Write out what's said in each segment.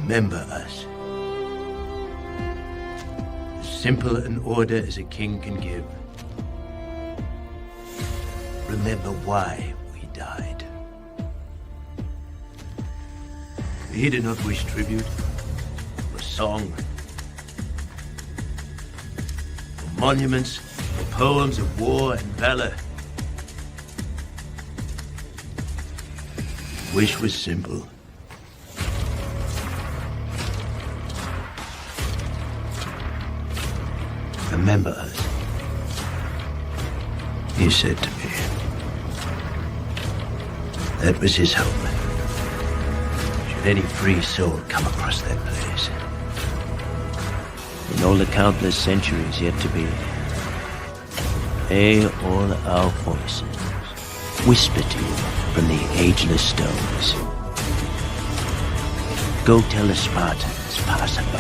Remember us. As simple an order as a king can give. Remember why we died. We did not wish tribute, or song, or monuments, or poems of war and valor. Wish was simple. Remember us, he said to me. That was his hope. Should any free soul come across that place. In all the countless centuries yet to be, may all our voices whisper to you from the ageless stones. Go tell the Spartans passerby.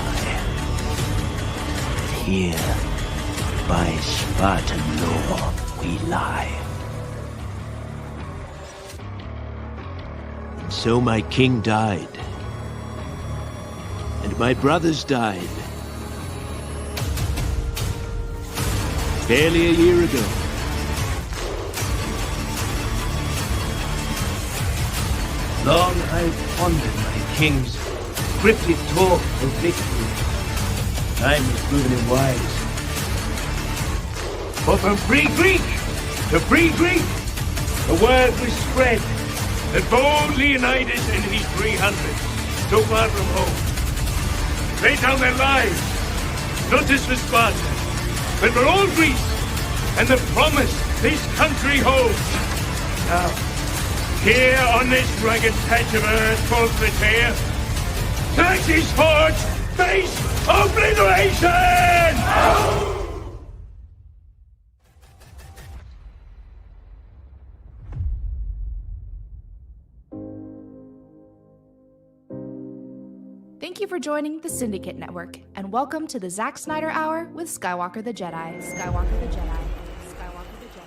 Here, by Spartan law, we lie. And so my king died. And my brothers died. Barely a year ago. Long I've pondered my king's cryptic talk of victory. Time has proven him wise. For from free Greek to free Greek, the word was spread that bold Leonidas and his 300, so far from home, laid down their lives, not just for Sparta, but for all Greece, and the promise this country holds. Now, here on this rugged patch of earth called Plataea, Xerxes forged face obliteration! Thank you for joining the Syndicate Network, and welcome to the Zack Snyder Hour with Skywalker the Jedi. Skywalker the Jedi. Skywalker the Jedi.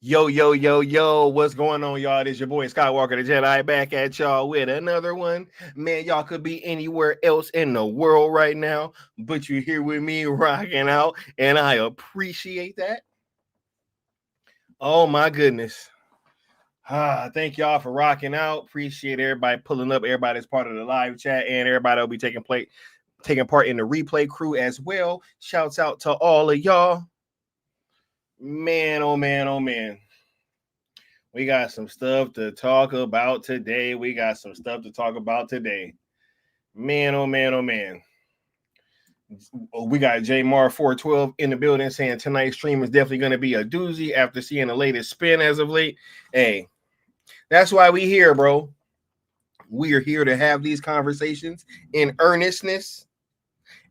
Yo, yo, yo, yo, what's going on, y'all? It is your boy Skywalker the Jedi back at y'all with another one. Man, y'all could be anywhere else in the world right now, but you're here with me rocking out, and I appreciate that. Oh, my goodness. Thank y'all for rocking out. Appreciate everybody pulling up, everybody that's part of the live chat, and everybody will be taking part in the replay crew as well. Shouts out to all of y'all. Man, oh man, oh man. We got some stuff to talk about today. Man, oh man, oh man. We got JMar412 in the building saying tonight's stream is definitely going to be a doozy after seeing the latest spin as of late. Hey, that's why we here, bro. We are here to have these conversations in earnestness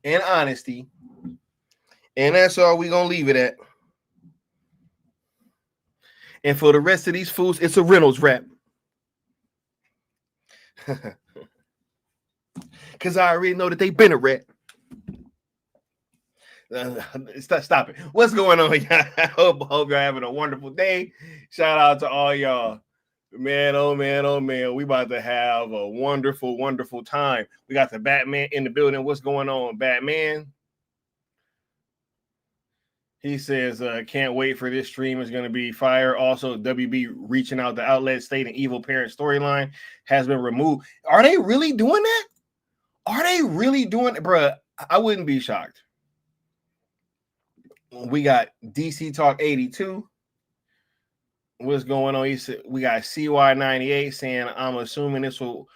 and honesty. And that's all we're going to leave it at. And for the rest of these fools, it's a Reynolds rap. Because I already know that they've been a rat. Stop it. What's going on, y'all? I hope you're having a wonderful day. Shout out to all y'all. Man, oh man, oh man. We about to have a wonderful, wonderful time. We got the Batman in the building. What's going on, Batman? He says, can't wait for this stream. It's going to be fire. Also, WB reaching out the outlet stating evil parent storyline has been removed. Are they really doing that? Are they really doing it? Bruh, I wouldn't be shocked. We got DC Talk 82. What's going on? He said, we got CY98 saying, I'm assuming this will,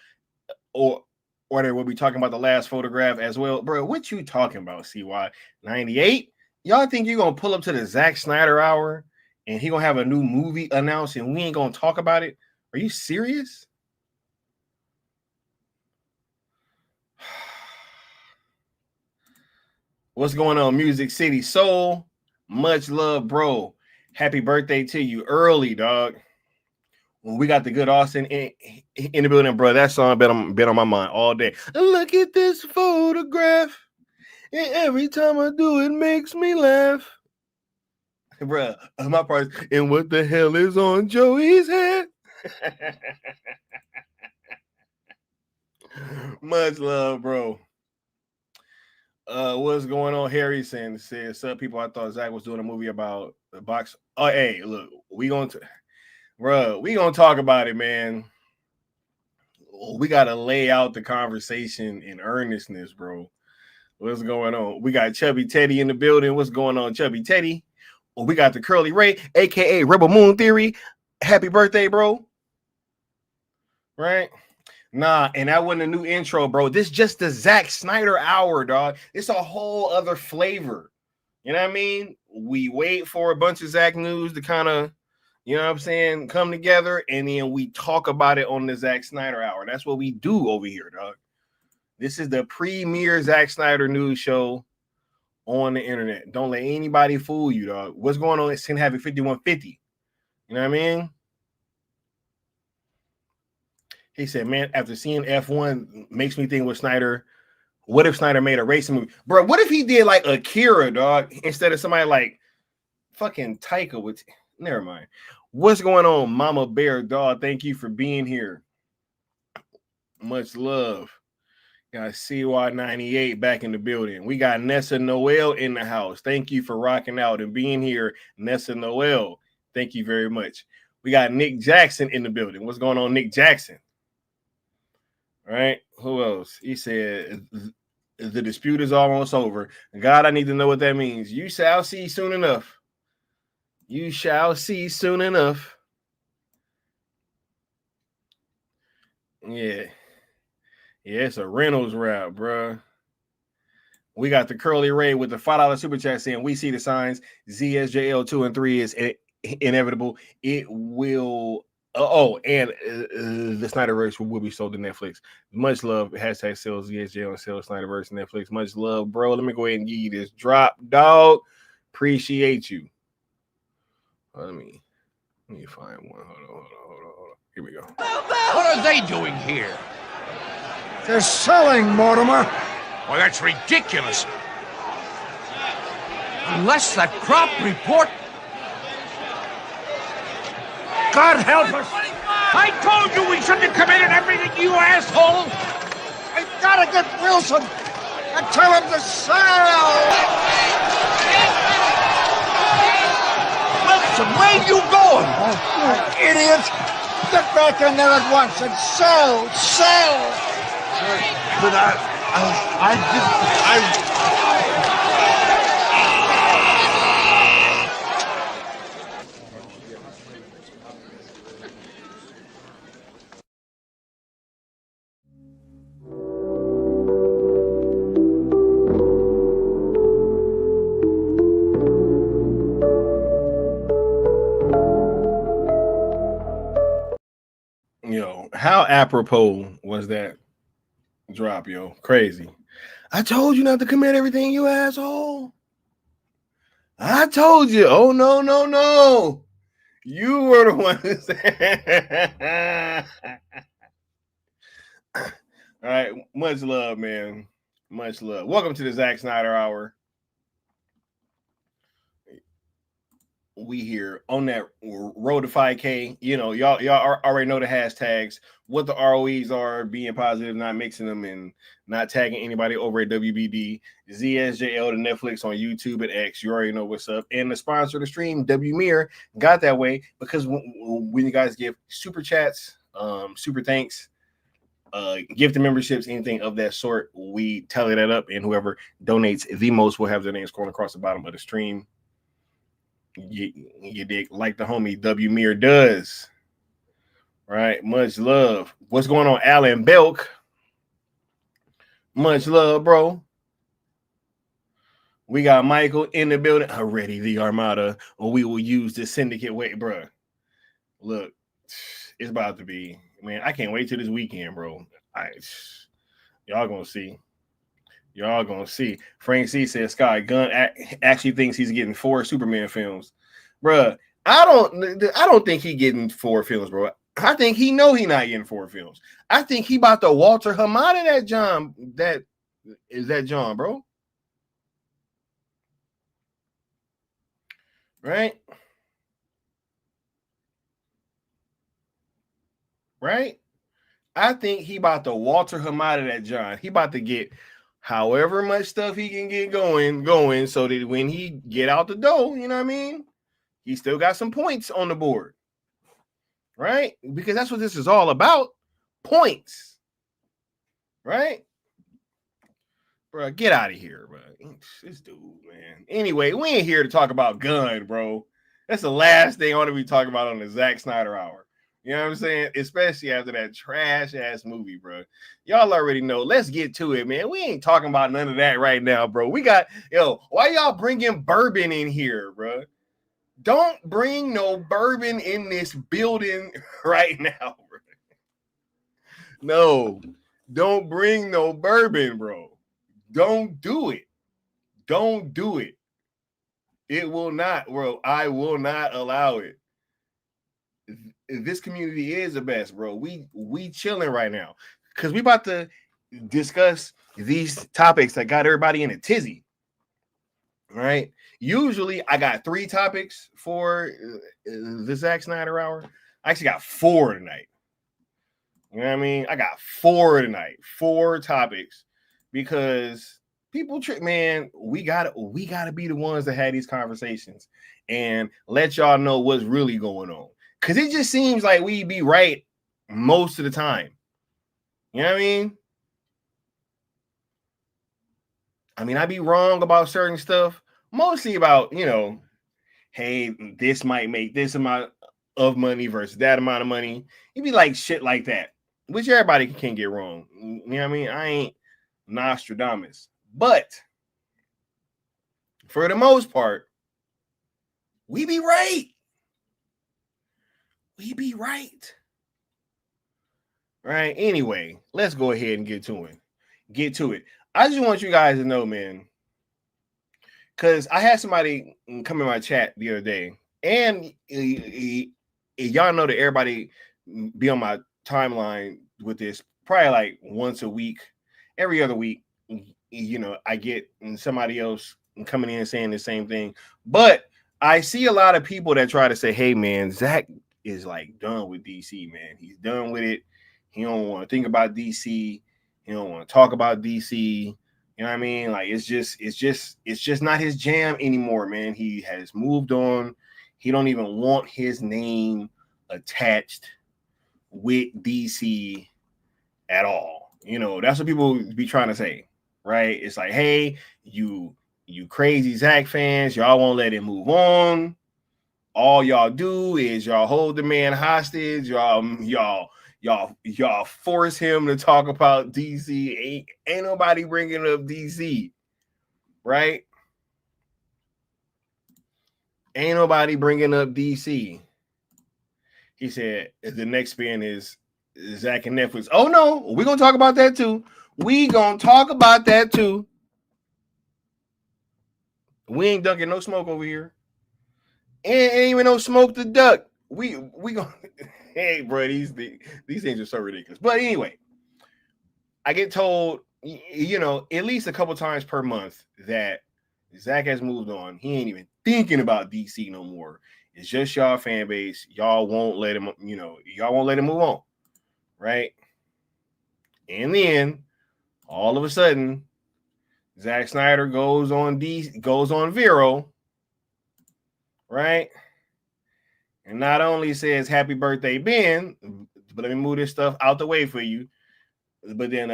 or they will be talking about the last photograph as well. Bro, what you talking about, CY98? Y'all think you're going to pull up to the Zack Snyder hour and he going to have a new movie announced and we ain't going to talk about it? Are you serious? What's going on, Music City Soul? Much love, bro. Happy birthday to you early, dog. We got the good Austin in the building, bro. That song been on my mind all day. Look at this photograph. And every time I do, it makes me laugh. Bruh, my part is, and what the hell is on Joey's head? Much love, bro. What's going on? Harry says, some people, I thought Zach was doing a movie about the box. Oh, hey, look, we gonna talk about it, man. We gotta lay out the conversation in earnestness, bro. What's going on? We got Chubby Teddy in the building. What's going on, Chubby Teddy? Well, we got the Curly Ray, aka Rebel Moon Theory. Happy birthday, bro. Right? Nah, and that wasn't a new intro, bro. This just the Zack Snyder hour, dog. It's a whole other flavor. You know what I mean? We wait for a bunch of Zack news to kind of, you know what I'm saying, come together, and then we talk about it on the Zack Snyder hour. That's what we do over here, dog. This is the premier Zack Snyder news show on the internet. Don't let anybody fool you, dog. What's going on? It's Sin Havoc 5150. You know what I mean? He said, man, after seeing F1 makes me think what if Snyder made a racing movie? Bro, what if he did like Akira, dog, instead of somebody like fucking Taika with never mind. What's going on, Mama Bear, dog? Thank you for being here. Much love. Got CY98 back in the building. We got Nessa Noel in the house. Thank you for rocking out and being here, Nessa Noel. Thank you very much. We got Nick Jackson in the building. What's going on, Nick Jackson? All right. Who else? He said, the dispute is almost over. God, I need to know what that means. You shall see soon enough. You shall see soon enough. Yeah. Yeah, it's a Reynolds rap, bro. We got the Curly Ray with the $5 super chat saying, we see the signs. ZSJL 2 and 3 is inevitable. It will. And the Snyderverse will be sold to Netflix. Much love. Hashtag sales ZSJL and sales Snyderverse Netflix. Much love, bro. Let me go ahead and give you this drop, dog. Appreciate you. Let me find one. Hold on. Here we go. What are they doing here? They're selling, Mortimer. Well, that's ridiculous. Unless that crop report... God help us! I told you we shouldn't have committed everything, you asshole! I gotta get Wilson and tell him to sell! Wilson, where you going? Oh, you idiot! Get back in there at once and sell! But Yo, how apropos was that drop, yo? Crazy. I told you not to commit everything, you asshole. I told you. Oh, no. You were the one who said. All right. Much love, man. Much love. Welcome to the Zack Snyder Hour. We here on that road to 5K. You know, y'all already know the hashtags, what the ROEs are, being positive, not mixing them, and not tagging anybody over at WBD. ZSJL to Netflix on YouTube and X. You already know what's up. And the sponsor of the stream, WMIR, got that way because when you guys give super chats, super thanks, gift memberships, anything of that sort, we tally that up, and whoever donates the most will have their name scrolling across the bottom of the stream. You dig, like the homie WMIR does. Right, much love. What's going on, Alan Belk? Much love, bro. We got Michael in the building. Already the Armada, or we will use the syndicate way, bro. Look, it's about to be, man. I can't wait till this weekend, bro. Y'all gonna see. Y'all gonna see. Frank C says Scott Gunn actually thinks he's getting 4 Superman films, bruh. I don't think he getting 4 films, bro. I think he know he not getting 4 films. I think he about to Walter Hamada that John. That is that John, bro. Right. I think he about to Walter Hamada that John. He about to get however much stuff he can get going so that when he get out the door, you know what I mean? He still got some points on the board, right? Because that's what this is all about, points, right? Bro, get out of here, bro. This dude, man. Anyway, we ain't here to talk about Gunn, bro. That's the last thing I want to be talking about on the Zack Snyder Hour. You know what I'm saying? Especially after that trash-ass movie, bro. Y'all already know. Let's get to it, man. We ain't talking about none of that right now, bro. We got, why y'all bringing bourbon in here, bro? Don't bring no bourbon in this building right now, bro. No, don't bring no bourbon, bro. Don't do it. Don't do it. It will not, bro. I will not allow it. This community is the best, bro. We chilling right now because we about to discuss these topics that got everybody in a tizzy. Right? Usually I got 3 topics for the Zack Snyder Hour. I actually got 4 tonight. You know what I mean? I got 4 tonight, 4 topics, because people trick, man. We gotta be the ones that had these conversations and let y'all know what's really going on. Because it just seems like we be right most of the time. You know what I mean? I be wrong about certain stuff. Mostly about, hey, this might make this amount of money versus that amount of money. It'd be like shit like that, which everybody can get wrong. You know what I mean? I ain't Nostradamus. But for the most part, we be right. We be right. Right? Anyway, let's go ahead and get to it. I just want you guys to know, man, because I had somebody come in my chat the other day, and y'all know that everybody be on my timeline with this probably like once a week, every other week. I get somebody else coming in saying the same thing, but I see a lot of people that try to say, hey, man, Zach is like done with DC, man. He's done with it. He don't want to think about DC. He don't want to talk about DC. You know what I mean? Like it's just not his jam anymore, man. He has moved on. He don't even want his name attached with DC at all. You know, that's what people be trying to say, right? It's like, hey, you crazy Zack fans, y'all won't let him move on. All y'all do is y'all hold the man hostage. Y'all force him to talk about DC. Ain't nobody bringing up DC, right? Ain't nobody bringing up DC. He said the next spin is Zack and Netflix. Oh no, we're gonna talk about that too. We ain't dunking no smoke over here. Ain't even no smoke to duck. We gonna hey bro, these things are so ridiculous. But anyway, I get told, you know, at least a couple times per month that Zack has moved on. He ain't even thinking about DC no more. It's just y'all fan base. Y'all won't let him, you know, y'all won't let him move on. Right? And then all of a sudden, Zack Snyder goes on Vero, right? And not only says happy birthday, Ben, but let me move this stuff out the way for you. But then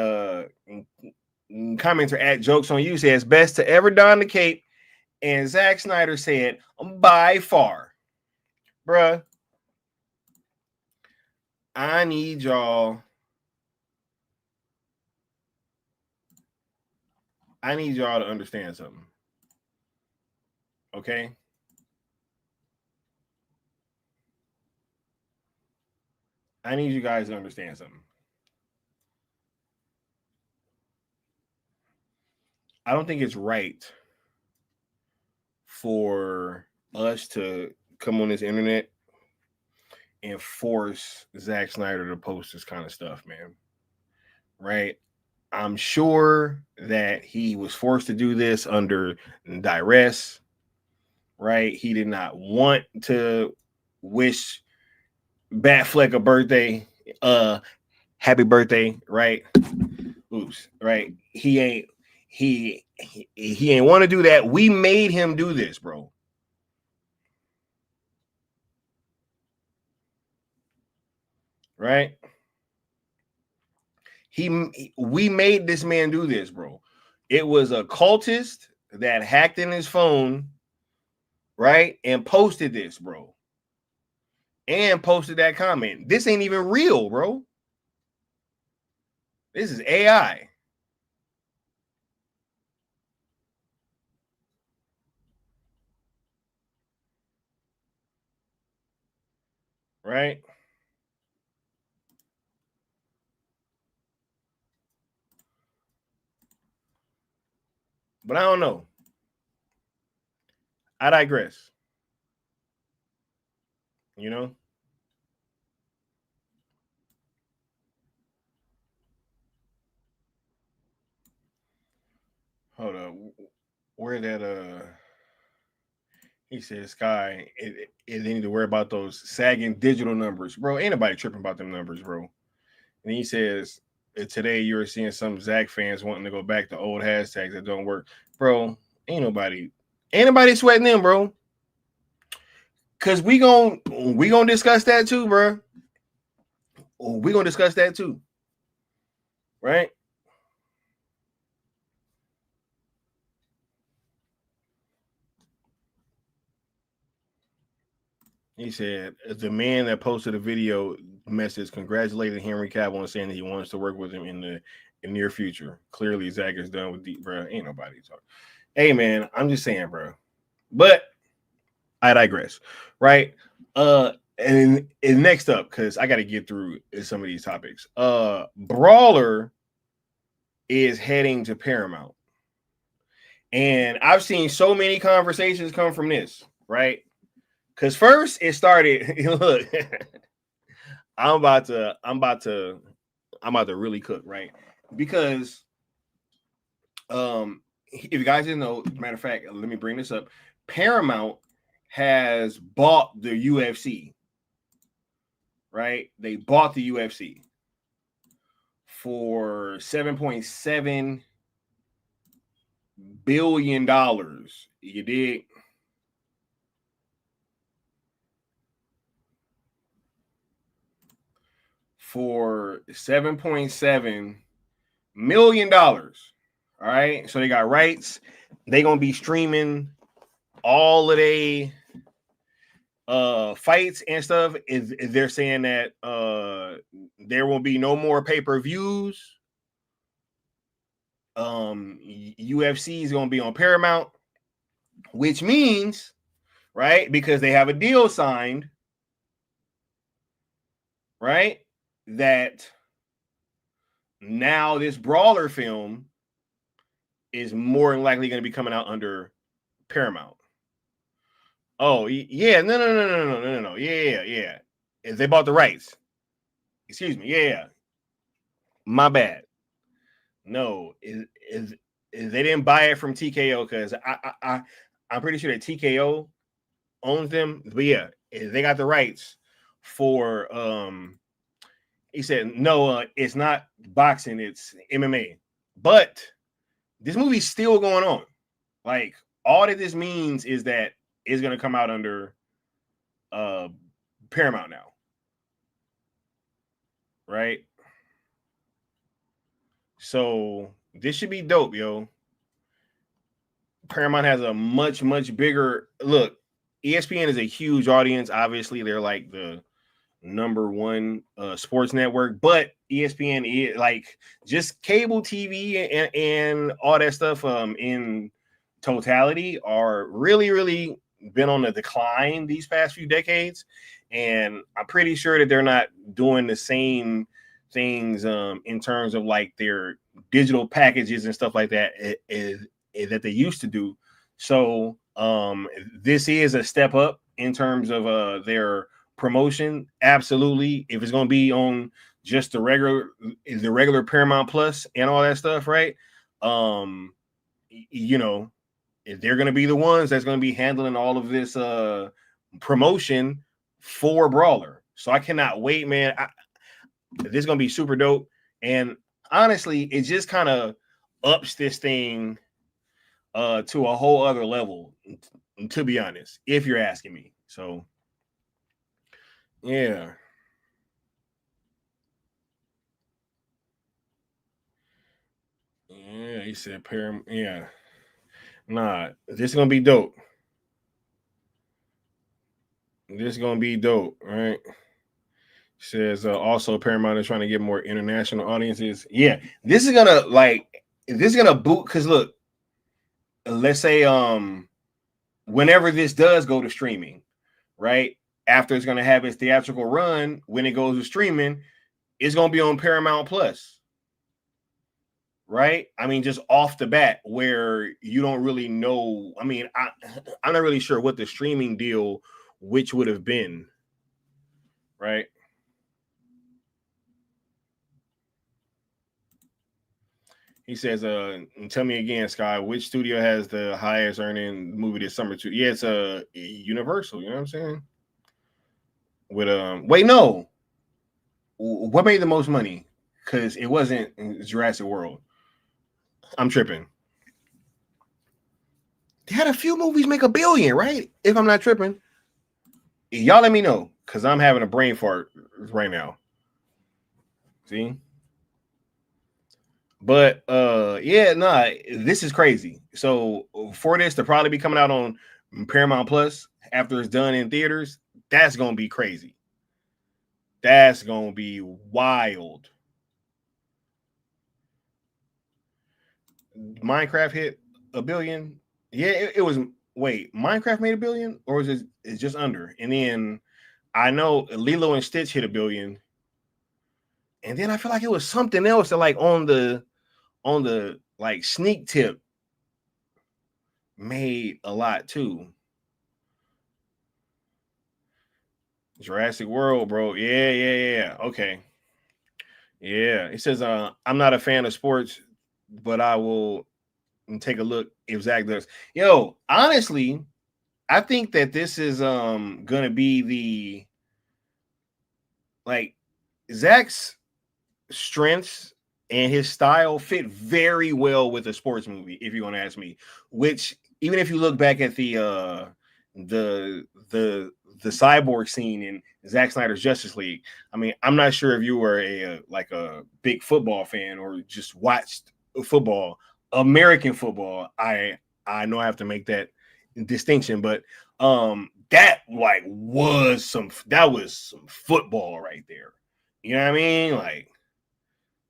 commenter at Jokes on You says best to ever don the cape. And Zack Snyder said by far. Bruh, I need y'all to understand something. Okay? I need you guys to understand something. I don't think it's right for us to come on this internet and force Zack Snyder to post this kind of stuff, man. Right? I'm sure that he was forced to do this under duress, right? He did not want to wish Batfleck a birthday, happy birthday, right? Oops, right? He ain't want to do that. We made him do this, bro. Right? We made this man do this, bro. It was a cultist that hacked in his phone, right? And posted this, bro. And posted that comment. This ain't even real, bro. This is AI. Right? But I don't know. I digress. You know? Hold up. Where that he said Sky, they need to worry about those sagging digital numbers. Bro, ain't nobody tripping about them numbers, bro. And he says today you're seeing some Zack fans wanting to go back to old hashtags that don't work. Bro, ain't nobody sweating them, bro. Cause we gonna discuss that too, bro. We gonna discuss that too. Right? He said the man that posted a video message congratulated Henry Cavill and saying that he wants to work with him in the near future. Clearly, Zack is done with bro. Ain't nobody talking. Hey man, I'm just saying, bro. But I digress. Right? And next up, because I got to get through some of these topics. Brawler is heading to Paramount. And I've seen so many conversations come from this, right? Because first it started, look, I'm about to really cook, right? Because if you guys didn't know, matter of fact, let me bring this up. Paramount has bought the UFC. right? They bought the UFC for $7.7 billion. You dig? For $7.7 million. All right. So they got rights. They're gonna be streaming all of they fights and stuff. Is they're saying that there will be no more pay-per-views. UFC is gonna be on Paramount, which means, right, because they have a deal signed, right, that now this Brawler film is more than likely going to be coming out under Paramount. Oh, yeah. No. Yeah. They bought the rights. Excuse me. Yeah. My bad. No, is they didn't buy it from TKO because I'm pretty sure that TKO owns them. But yeah, they got the rights for he said no, it's not boxing, it's MMA. But this movie's still going on. Like, all that this means is that it's gonna come out under Paramount now. Right? So this should be dope, yo. Paramount has a much bigger look. ESPN is a huge audience. Obviously, they're like the number one sports network, but ESPN is like just cable TV and all that stuff in totality are really been on the decline these past few decades. And I'm pretty sure that they're not doing the same things in terms of like their digital packages and stuff like that that they used to do. So this is a step up in terms of their promotion. Absolutely. If it's going to be on just the regular Paramount Plus and all that stuff, right? You know, if they're going to be the ones that's going to be handling all of this promotion for Brawler. So I cannot wait, man. This is going to be super dope. And honestly, it just kind of ups this thing to a whole other level, to be honest, if you're asking me. So yeah. Yeah, he said Paramount. Yeah. Nah, this is gonna be dope. This is gonna be dope, right? Says also Paramount is trying to get more international audiences. Yeah, this is gonna boot, because look, let's say whenever this does go to streaming, right? After it's gonna have its theatrical run, when it goes to streaming, it's gonna be on Paramount Plus. Right? I mean, just off the bat, where you don't really know. I mean, I'm not really sure what the streaming deal which would have been. Right? He says, tell me again, Sky, which studio has the highest earning movie this summer too? Yeah, it's Universal, you know what I'm saying? With wait, no. What made the most money? Because it wasn't Jurassic World. I'm tripping. They had a few movies make $1 billion, right? If I'm not tripping. Y'all let me know, because I'm having a brain fart right now. See? But yeah, nah, this is crazy. So for this to probably be coming out on Paramount Plus after it's done in theaters, that's gonna be crazy. That's gonna be wild. Minecraft hit $1 billion. Yeah, it was. Wait, Minecraft made $1 billion, or is it's just under? And then I know Lilo and Stitch hit $1 billion, and then I feel like it was something else that, like, on the like sneak tip, made a lot too. Jurassic World, bro. Yeah. Okay. Yeah. It says I'm not a fan of sports, but I will take a look if Zach does. Yo, honestly, I think that this is gonna be like Zach's strengths and his style fit very well with a sports movie, if you're gonna ask me. Which even if you look back at the cyborg scene in Zack Snyder's Justice League, I mean, I'm not sure if you were a big football fan or just watched football, American football. I know I have to make that distinction, but that was some football right there. You know what I mean? Like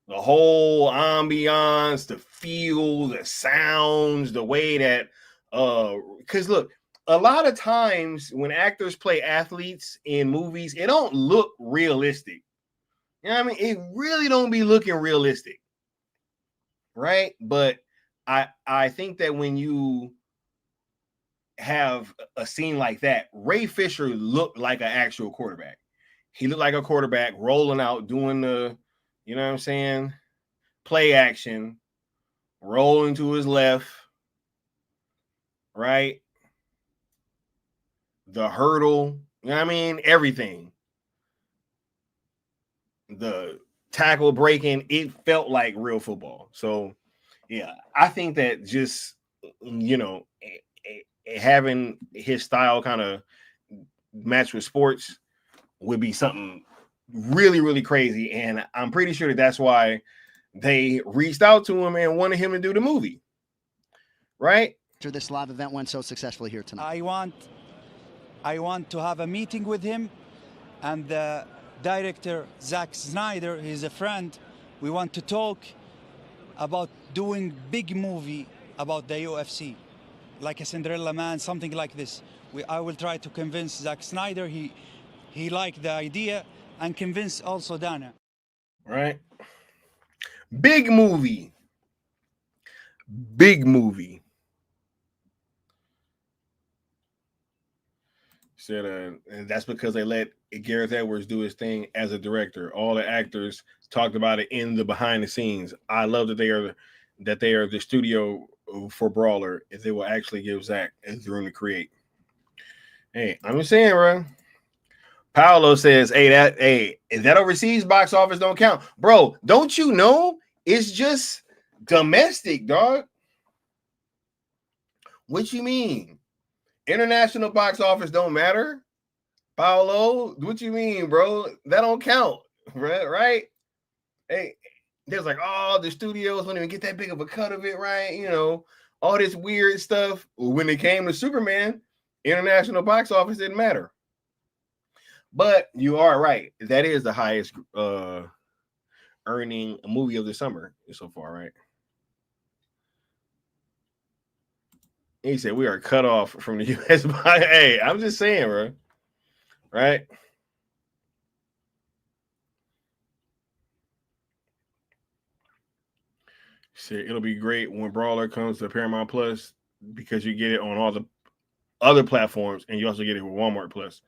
the whole ambiance, the feel, the sounds, the way that because look, a lot of times when actors play athletes in movies, it don't look realistic. You know what I mean? It really don't be looking realistic. Right? But I think that when you have a scene like that, Ray Fisher looked like an actual quarterback. He looked like a quarterback rolling out, doing the, you know what I'm saying, play action, rolling to his left, right? The hurdle, you know what I mean? Everything. The tackle breaking, it felt like real football. So, yeah, I think that just, you know, having his style kind of match with sports would be something really, really crazy. And I'm pretty sure that's why they reached out to him and wanted him to do the movie. Right? After this live event went so successfully here tonight. I want to have a meeting with him and the director, Zack Snyder, he's a friend. We want to talk about doing big movie about the UFC, like a Cinderella Man, something like this. I will try to convince Zack Snyder he liked the idea and convince also Dana. Right. Big movie. Big movie. Said, and that's because they let Gareth Edwards do his thing as a director. All the actors talked about it in the behind the scenes. I love that they are the studio for Brawler. If they will actually give Zach the room to create. Hey, I'm just saying, bro. Paolo says, hey, if that overseas box office don't count, bro, don't you know it's just domestic, dog? What you mean? International box office don't matter? Paolo, what you mean, bro? That don't count, right? Hey, there's like, oh, the studios don't even get that big of a cut of it, right? You know, all this weird stuff. When it came to Superman, international box office didn't matter. But you are right. That is the highest earning movie of the summer so far, right? He said we are cut off from the U.S. Hey, I'm just saying, bro. Right? Said it'll be great when Brawler comes to Paramount Plus because you get it on all the other platforms and you also get it with Walmart Plus.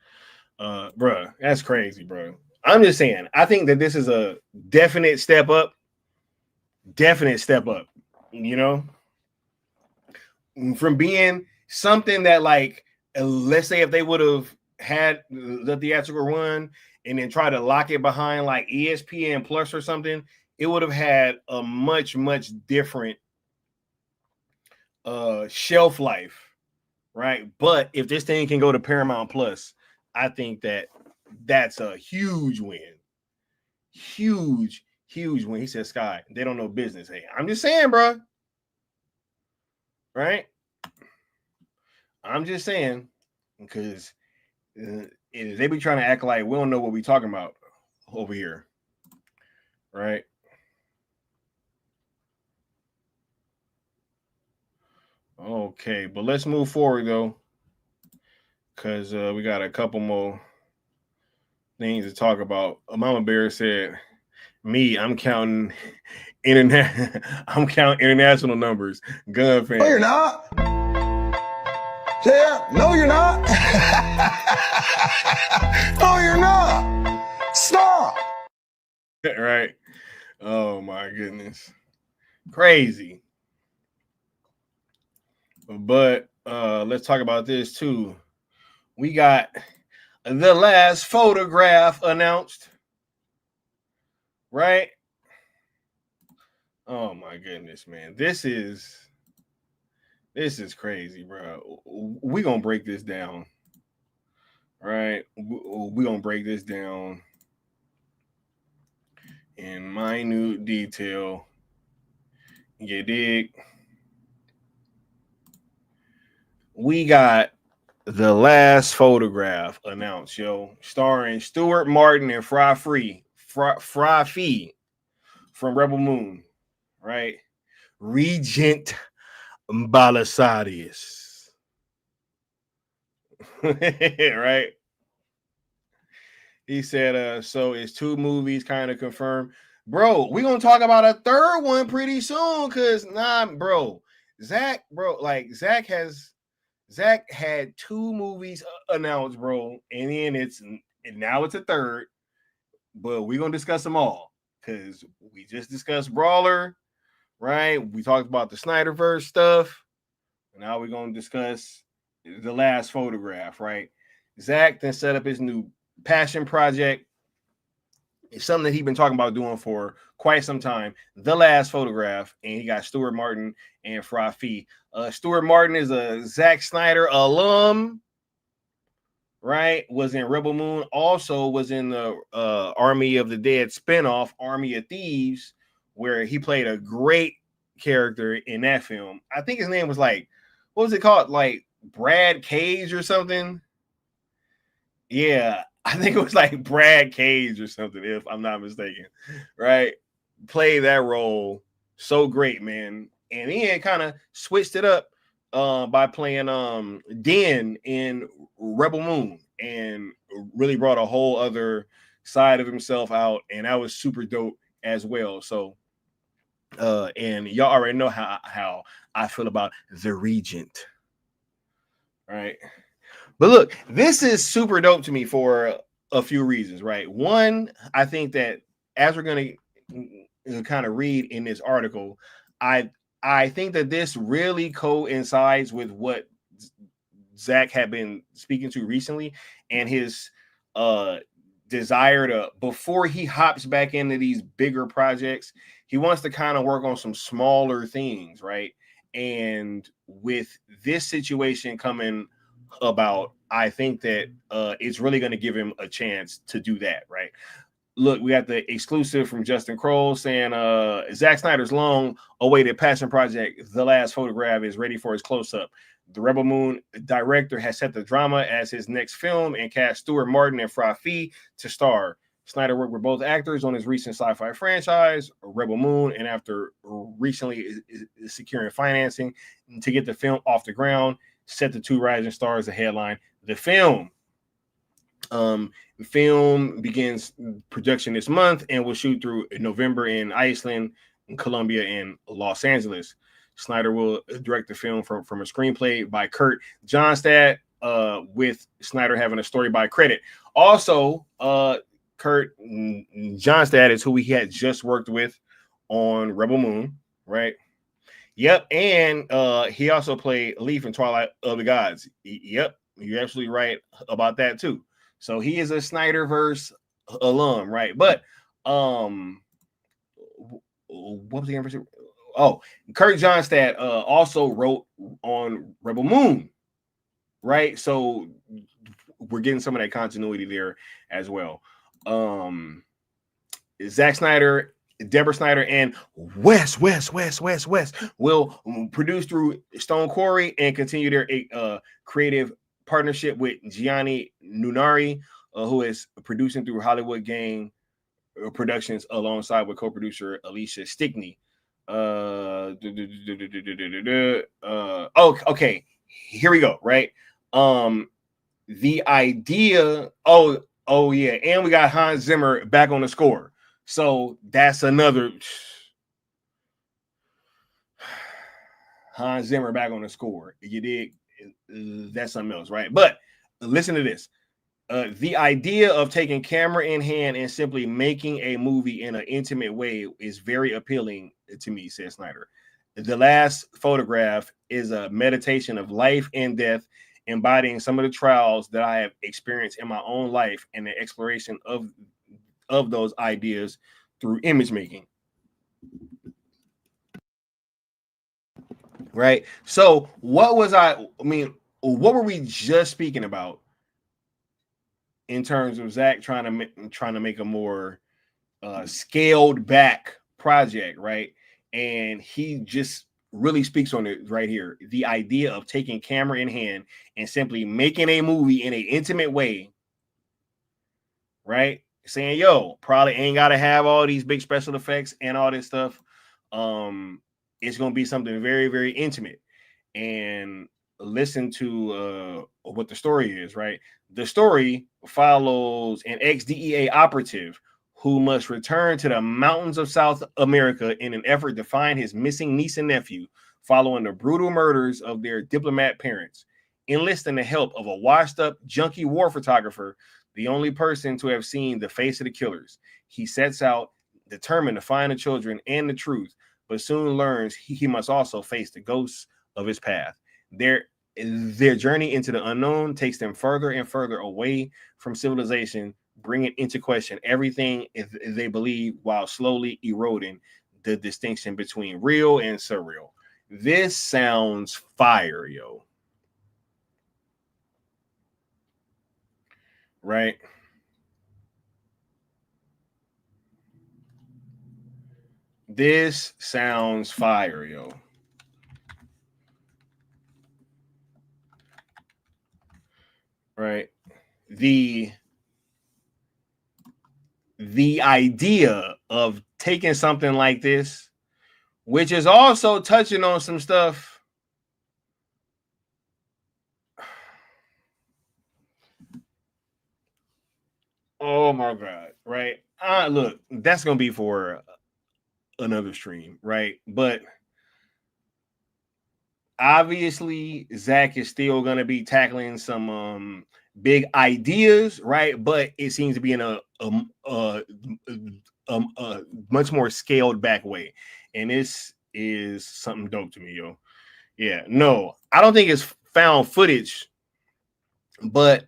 Bro, that's crazy, bro. I'm just saying, I think that this is a definite step up. Definite step up, you know? From being something that, like, let's say if they would have had the theatrical run and then try to lock it behind like ESPN Plus or something, it would have had a much, much different shelf life, right? But if this thing can go to Paramount Plus, I think that that's a huge win. Huge win. He said, Sky, they don't know business. Hey, I'm just saying, bro. Right? I'm just saying, because they be trying to act like we don't know what we talking about over here. Right? Okay, but let's move forward, though, because we got a couple more things to talk about. Mama Bear said, I'm counting international numbers. Gun fan. No, you're not. Yeah, no, you're not. No, you're not. Stop. Right. Oh my goodness. Crazy. But let's talk about this too. We got the last photograph announced. right? Oh my goodness, man. This is crazy, bro. We're gonna break this down. Right? We're gonna break this down in minute detail. You dig? We got The Last Photograph announced, yo, starring Stuart Martin and Fry Fee from Rebel Moon, right? Regent Balasadius. Right? He said, so it's 2 movies kind of confirmed. Bro, we're gonna talk about a third one pretty soon. Bro, Zach had 2 movies announced, bro, and then now it's a third, but we're gonna discuss them all because we just discussed Brawler, right? We talked about the Snyderverse stuff. Now we're gonna discuss The Last Photograph, right? Zach then set up his new passion project. It's something that he's been talking about doing for quite some time. The Last Photograph, and he got Stuart Martin and Fry Fee. Stuart Martin is a Zack Snyder alum, right? Was in Rebel Moon. Also was in the Army of the Dead spinoff, Army of Thieves, where he played a great character in that film. I think his name was what was it called? Like Brad Cage or something. Yeah, I think it was like Brad Cage or something, if I'm not mistaken, right? Played that role so great, man. And he had kind of switched it up by playing Den in Rebel Moon and really brought a whole other side of himself out, and that was super dope as well. So and y'all already know how I feel about the Regent, right? But look, this is super dope to me for a few reasons, right? One, I think that as we're going to kind of read in this article, I think that this really coincides with what Zach had been speaking to recently and his desire to, before he hops back into these bigger projects, he wants to kind of work on some smaller things, right? And with this situation coming about, I think that it's really going to give him a chance to do that, right? Look, we got the exclusive from Justin Kroll saying Zack Snyder's long-awaited passion project, The Last Photograph, is ready for his close-up. The Rebel Moon director has set the drama as his next film and cast Stuart Martin and Fry Fee to star. Snyder worked with both actors on his recent sci-fi franchise, Rebel Moon, and after recently securing financing to get the film off the ground, set the 2 rising stars to headline the film. The film begins production this month and will shoot through November in Iceland, in Colombia, and Los Angeles. Snyder will direct the film from a screenplay by Kurt Johnstad, with Snyder having a story by credit. Also, Kurt Johnstad is who he had just worked with on Rebel Moon, right? Yep, and he also played Leaf in Twilight of the Gods. Yep, you're absolutely right about that too. So he is a Snyderverse alum, right? But what was the emphasis? Oh, Kurt Johnstad also wrote on Rebel Moon, right? So we're getting some of that continuity there as well. Zack Snyder, Deborah Snyder, and Wes will produce through Stone Quarry and continue their creative partnership with Gianni Nunari, who is producing through Hollywood Gang Productions alongside with co-producer Alicia Stickney. Okay, here we go. Right, the idea. Oh yeah, and we got Hans Zimmer back on the score. So that's another Hans Zimmer back on the score. You did. That's something else, right? But listen to this. The idea of taking camera in hand and simply making a movie in an intimate way is very appealing to me, says Snyder. The Last Photograph is a meditation of life and death, embodying some of the trials that I have experienced in my own life and the exploration of those ideas through image making. Right. So what were we just speaking about in terms of Zack trying to make a more scaled back project, right? And he just really speaks on it right here. The idea of taking camera in hand and simply making a movie in an intimate way, right? Saying, yo, probably ain't got to have all these big special effects and all this stuff. It's going to be something very, very intimate. And listen to what the story is, right? The story follows an ex-DEA operative who must return to the mountains of South America in an effort to find his missing niece and nephew following the brutal murders of their diplomat parents. Enlisting the help of a washed-up junkie war photographer, the only person to have seen the face of the killers. He sets out determined to find the children and the truth, but soon learns he must also face the ghosts of his path. Their journey into the unknown takes them further and further away from civilization, bringing into question everything they believe while slowly eroding the distinction between real and surreal. This sounds fire, yo. Right? This sounds fire, yo. Right? The idea of taking something like this, which is also touching on some stuff. Oh my God, right? Look, that's gonna be for another stream, right? But obviously, Zack is still gonna be tackling some big ideas, right? But it seems to be in a much more scaled back way, and this is something dope to me, yo. Yeah, no, I don't think it's found footage, but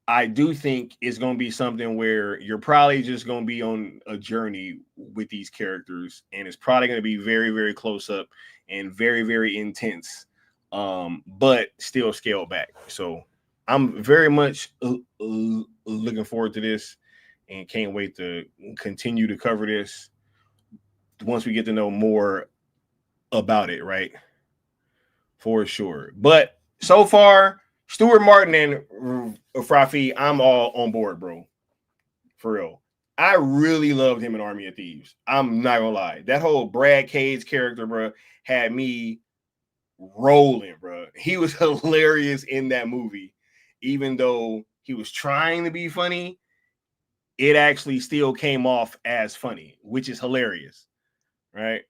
I do think it's going to be something where you're probably just going to be on a journey with these characters, and it's probably going to be very, very close up and very, very intense, but still scaled back. So I'm very much looking forward to this and can't wait to continue to cover this once we get to know more about it, right? For sure. But so far, Stuart Martin and Rafi, I'm all on board, bro. For real. I really loved him in Army of Thieves. I'm not gonna lie. That whole Brad Cage character, bro, had me rolling, bro. He was hilarious in that movie. Even though he was trying to be funny, it actually still came off as funny, which is hilarious, right?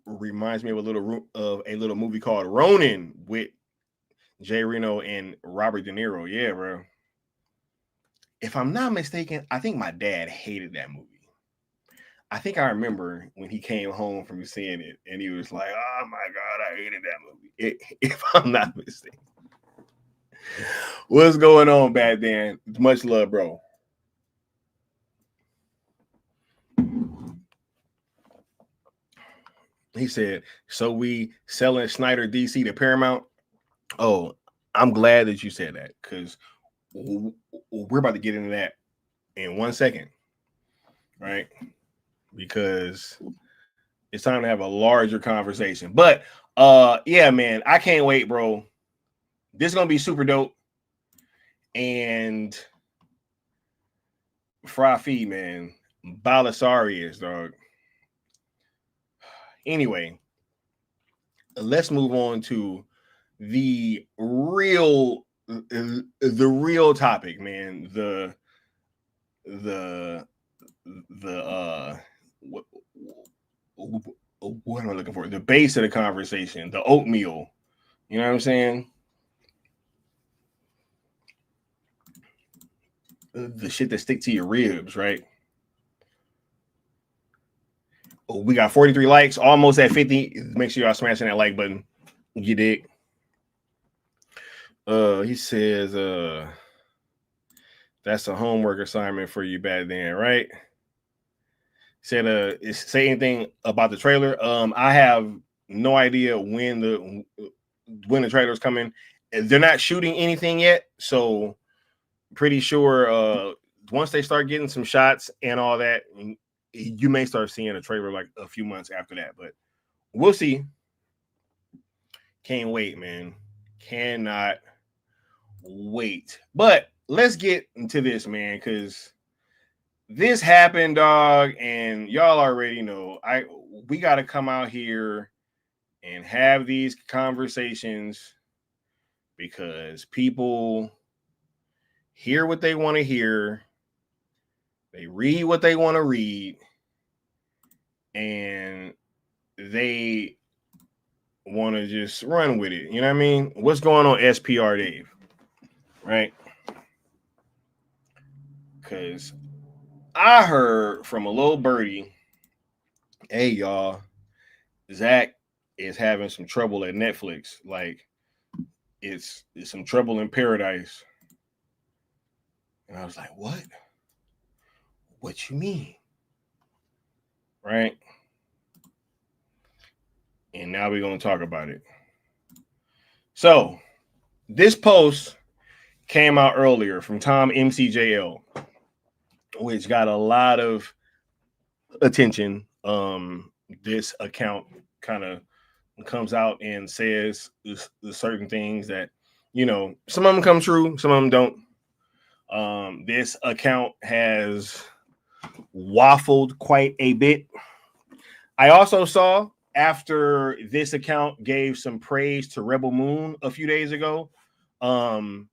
Reminds me of a little movie called Ronin with Jay Reno and Robert De Niro. Yeah, bro. If I'm not mistaken, I think my dad hated that movie. I think I remember when he came home from seeing it and he was like, oh my God, I hated that movie. If I'm not mistaken. What's going on, Bad Dan? Much love, bro. He said, so we selling Snyder DC to Paramount? Oh, I'm glad that you said that because we're about to get into that in 1 second, right? Because it's time to have a larger conversation. But yeah, man, I can't wait, bro. This is gonna be super dope. And Frafi, man, Balasarius, dog. Anyway, let's move on to the real topic, man. What am I looking for? The base of the conversation, the oatmeal. You know what I'm saying? The shit that stick to your ribs, right? Oh, we got 43 likes, almost at 50. Make sure y'all smashing that like button. You dig? He says, That's a homework assignment for you back then, right? Said say anything about the trailer. I have no idea when the trailer's coming. They're not shooting anything yet, so pretty sure once they start getting some shots and all that, you may start seeing a trailer like a few months after that, but we'll see. Can't wait, man. Cannot wait. But let's get into this, man, because this happened, dog, and y'all already know. We got to come out here and have these conversations because people hear what they want to hear, they read what they want to read, and they want to just run with it. You know what I mean? What's going on, SPR Dave? Right? Because I heard from a little birdie, hey, y'all, Zach is having some trouble at Netflix. Like, it's some trouble in paradise. And I was like, what? What you mean? Right? And now we're going to talk about it. So, this post came out earlier from Tom MCJL, which got a lot of attention. This account kind of comes out and says certain things that, you know, some of them come true, some of them don't. This account has waffled quite a bit. I also saw after this account gave some praise to Rebel Moon a few days ago, and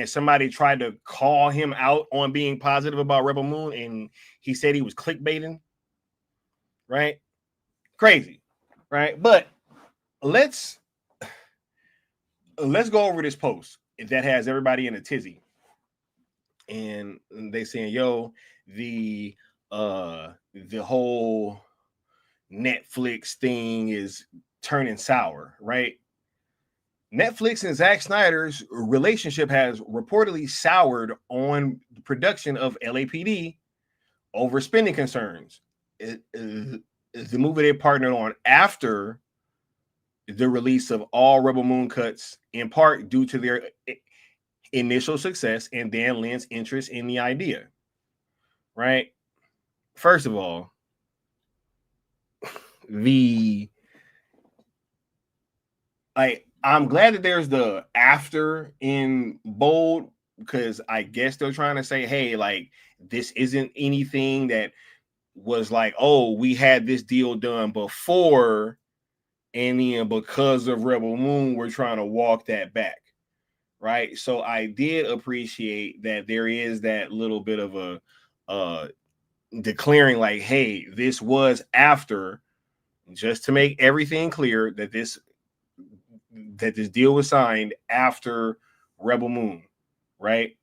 somebody tried to call him out on being positive about Rebel Moon, and he said he was clickbaiting. Right? Crazy, right? But let's go over this post that has everybody in a tizzy. And they saying, yo, the whole Netflix thing is turning sour, right? Netflix and Zack Snyder's relationship has reportedly soured on the production of LAPD over spending concerns. The movie they partnered on after the release of all Rebel Moon cuts, in part due to their initial success and Dan Lynn's interest in the idea, right? First of all, I'm glad that there's the after in bold, because I guess they're trying to say, hey, like, this isn't anything that was like, oh, we had this deal done before, and then because of Rebel Moon, we're trying to walk that back, right? So I did appreciate that there is that little bit of a declaring like, hey, this was after, just to make everything clear that this deal was signed after Rebel Moon, right?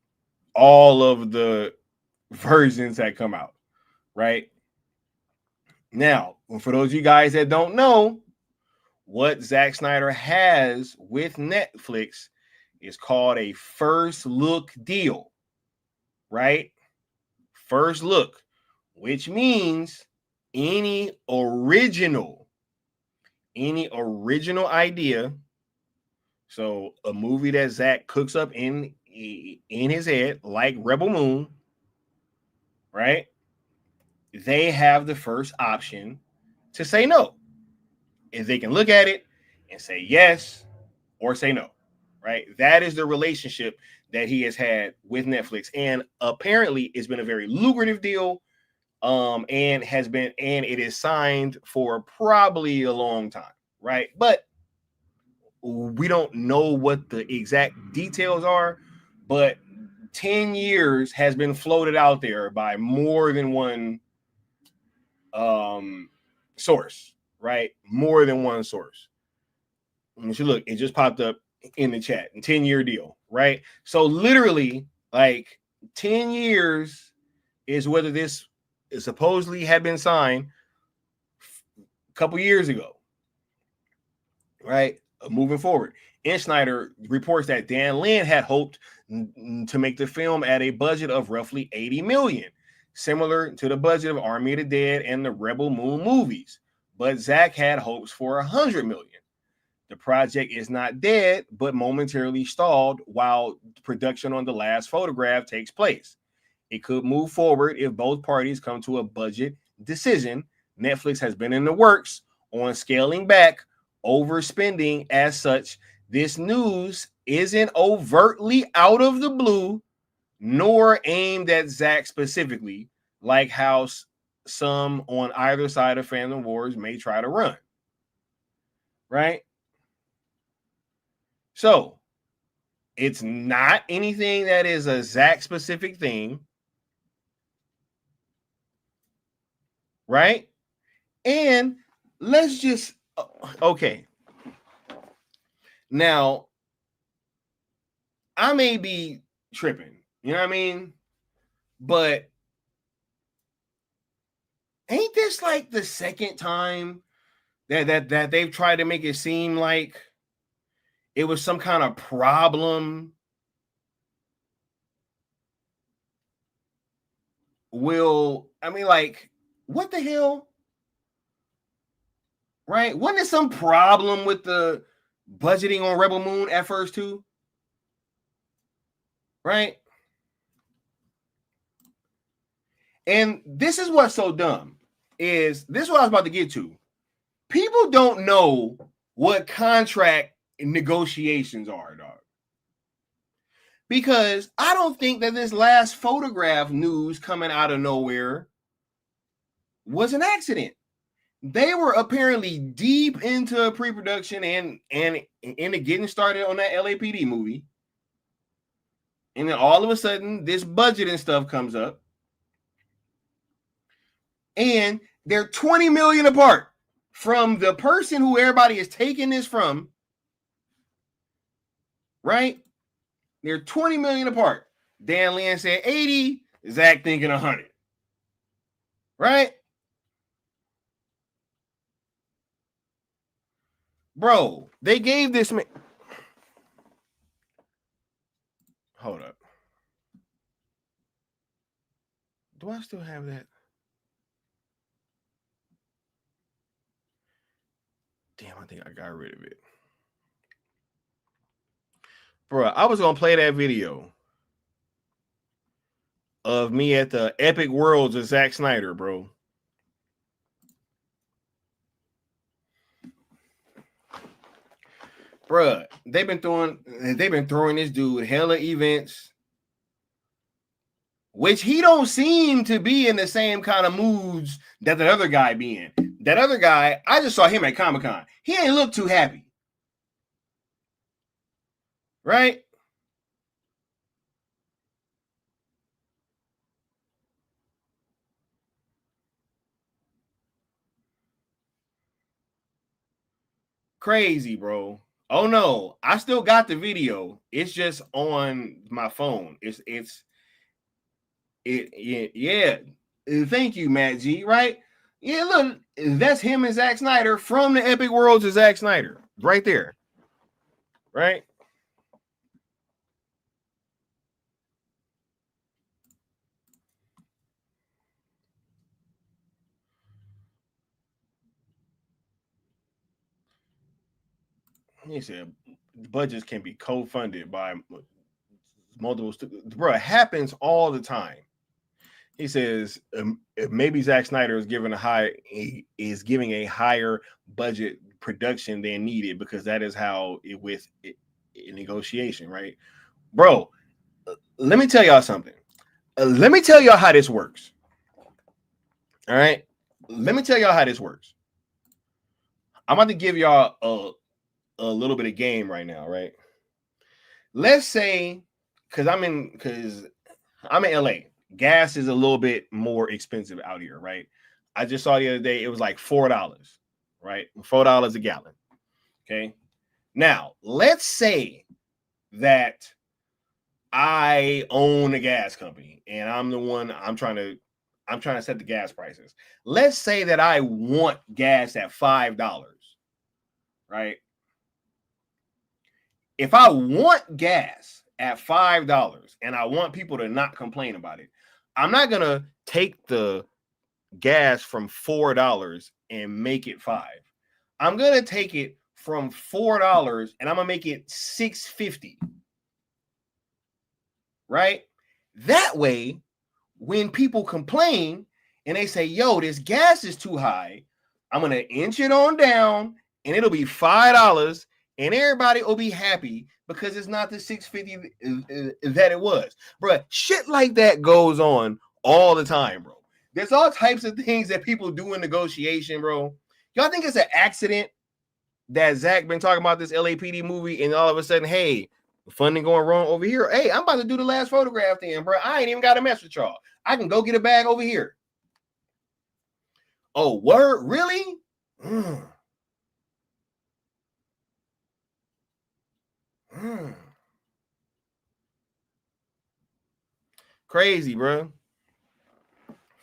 All of the versions that come out, right? Now, for those of you guys that don't know, what Zack Snyder has with Netflix is called a first look deal, right? First look, which means any original idea. So a movie that Zack cooks up in his head, like Rebel Moon, right? They have the first option to say no. If they can look at it and say yes or say no, right? That is the relationship that he has had with Netflix. And apparently it's been a very lucrative deal, and it is signed for probably a long time, right? But we don't know what the exact details are, but 10 years has been floated out there by more than one source, right? More than one source. And look, it just popped up in the chat. 10-year deal, right? So literally, like 10 years is whether this supposedly had been signed a couple years ago, right? Moving forward. Snyder reports that Dan Lin had hoped to make the film at a budget of roughly $80 million, similar to the budget of Army of the Dead and the Rebel Moon movies. But Zack had hopes for $100 million. The project is not dead, but momentarily stalled while production on the last photograph takes place. It could move forward if both parties come to a budget decision. Netflix has been in the works on scaling back overspending. As such, this news isn't overtly out of the blue, nor aimed at Zack specifically, like how some on either side of Fandom Wars may try to run. Right? So, it's not anything that is a Zack specific thing. Right? And let's just, okay. Now, I may be tripping, you know what I mean? But ain't this like the second time that they've tried to make it seem like it was some kind of problem? Like, what the hell? Right? Wasn't there some problem with the budgeting on Rebel Moon at first too? Right? And this is what's so dumb, is this is what I was about to get to. People don't know what contract negotiations are, dog. Because I don't think that this last photograph news coming out of nowhere was an accident. They were apparently deep into pre-production and into getting started on that LAPD movie. And then all of a sudden, this budget and stuff comes up. And they're $20 million apart from the person who everybody is taking this from. Right? They're $20 million apart. Dan Lin said 80, Zack thinking 100. Right? Bro, they gave this man. Hold up. Do I still have that? Damn, I think I got rid of it. Bro, I was going to play that video of me at the Epic Worlds of Zack Snyder, bro. Bruh, they've been throwing this dude hella events, which he don't seem to be in the same kind of moods that the other guy be in. That other guy, I just saw him at Comic-Con. He ain't look too happy. Right? Crazy, bro. Oh no, I still got the video. It's just on my phone. Yeah. Thank you, Matt G. Right? Yeah, look, that's him and Zack Snyder from the Epic Worlds of Zack Snyder. Right there. Right? He said budgets can be co-funded by multiple bro, it happens all the time. He says maybe Zack Snyder is giving a higher budget production than needed because that is how it with in negotiation, right? Bro, let me tell y'all something. Let me tell y'all how this works. All right? Let me tell y'all how this works. I'm about to give y'all a little bit of game right now, right? Let's say, because I'm in LA. Gas is a little bit more expensive out here, right? I just saw the other day it was like $4, right? $4 a gallon. Okay. Now, let's say that I own a gas company and I'm the one I'm trying to set the gas prices. Let's say that I want gas at $5, right? if I want gas at $5 and I want people to not complain about it, I'm not gonna take the gas from $4 and make it $5. I'm gonna take it from $4 and I'm gonna make it $6.50. Right? That way, when people complain and they say, yo, this gas is too high, I'm gonna inch it on down and it'll be $5 and everybody will be happy because it's not the $6.50 that it was. Bro, shit like that goes on all the time, bro. There's all types of things that people do in negotiation, bro. Y'all think it's an accident that Zach been talking about this LAPD movie and all of a sudden, hey, funding going wrong over here. Hey, I'm about to do the last photograph then, bro. I ain't even got to mess with y'all. I can go get a bag over here. Oh, word? Really? Crazy, bro.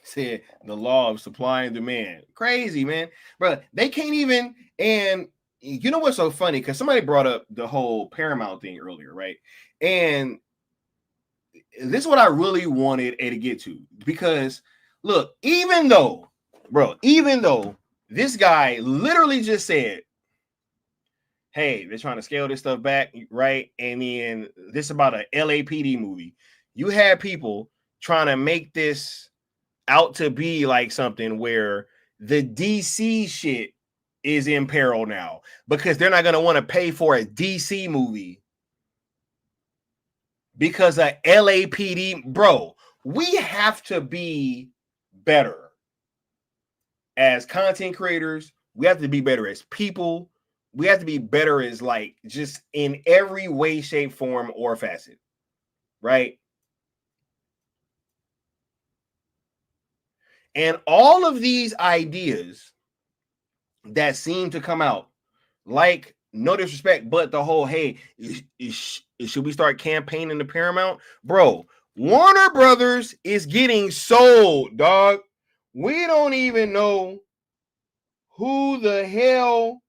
Said the law of supply and demand. Crazy, man. Bro, they can't even. And you know what's so funny? Because somebody brought up the whole Paramount thing earlier, right? And this is what I really wanted to get to. Because, look, even though this guy literally just said, hey, they're trying to scale this stuff back, right? And then this about an LAPD movie. You had people trying to make this out to be like something where the DC shit is in peril now because they're not going to want to pay for a DC movie because of LAPD. Bro, we have to be better as content creators. We have to be better as people. We have to be better as like just in every way, shape, form, or facet, right? And all of these ideas that seem to come out, like, no disrespect, but the whole, hey, should we start campaigning to Paramount? Bro, Warner Brothers is getting sold, dog. We don't even know who the hell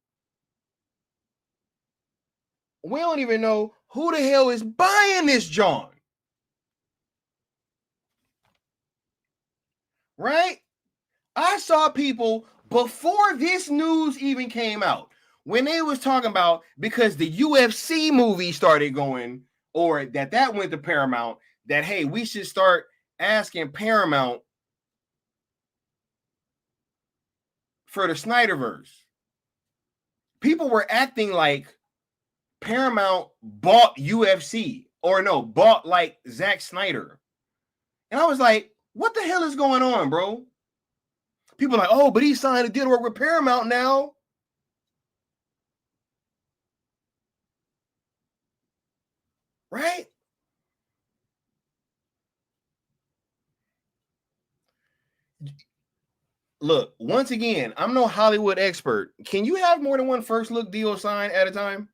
is buying this John. Right? I saw people before this news even came out when they was talking about because the UFC movie started going, or that went to Paramount, that hey, we should start asking Paramount for the Snyderverse. People were acting like Paramount bought UFC bought like Zack Snyder. And I was like, what the hell is going on, bro? People are like, oh, but he signed a deal to work with Paramount now. Right? Look, once again, I'm no Hollywood expert. Can you have more than one first look deal signed at a time?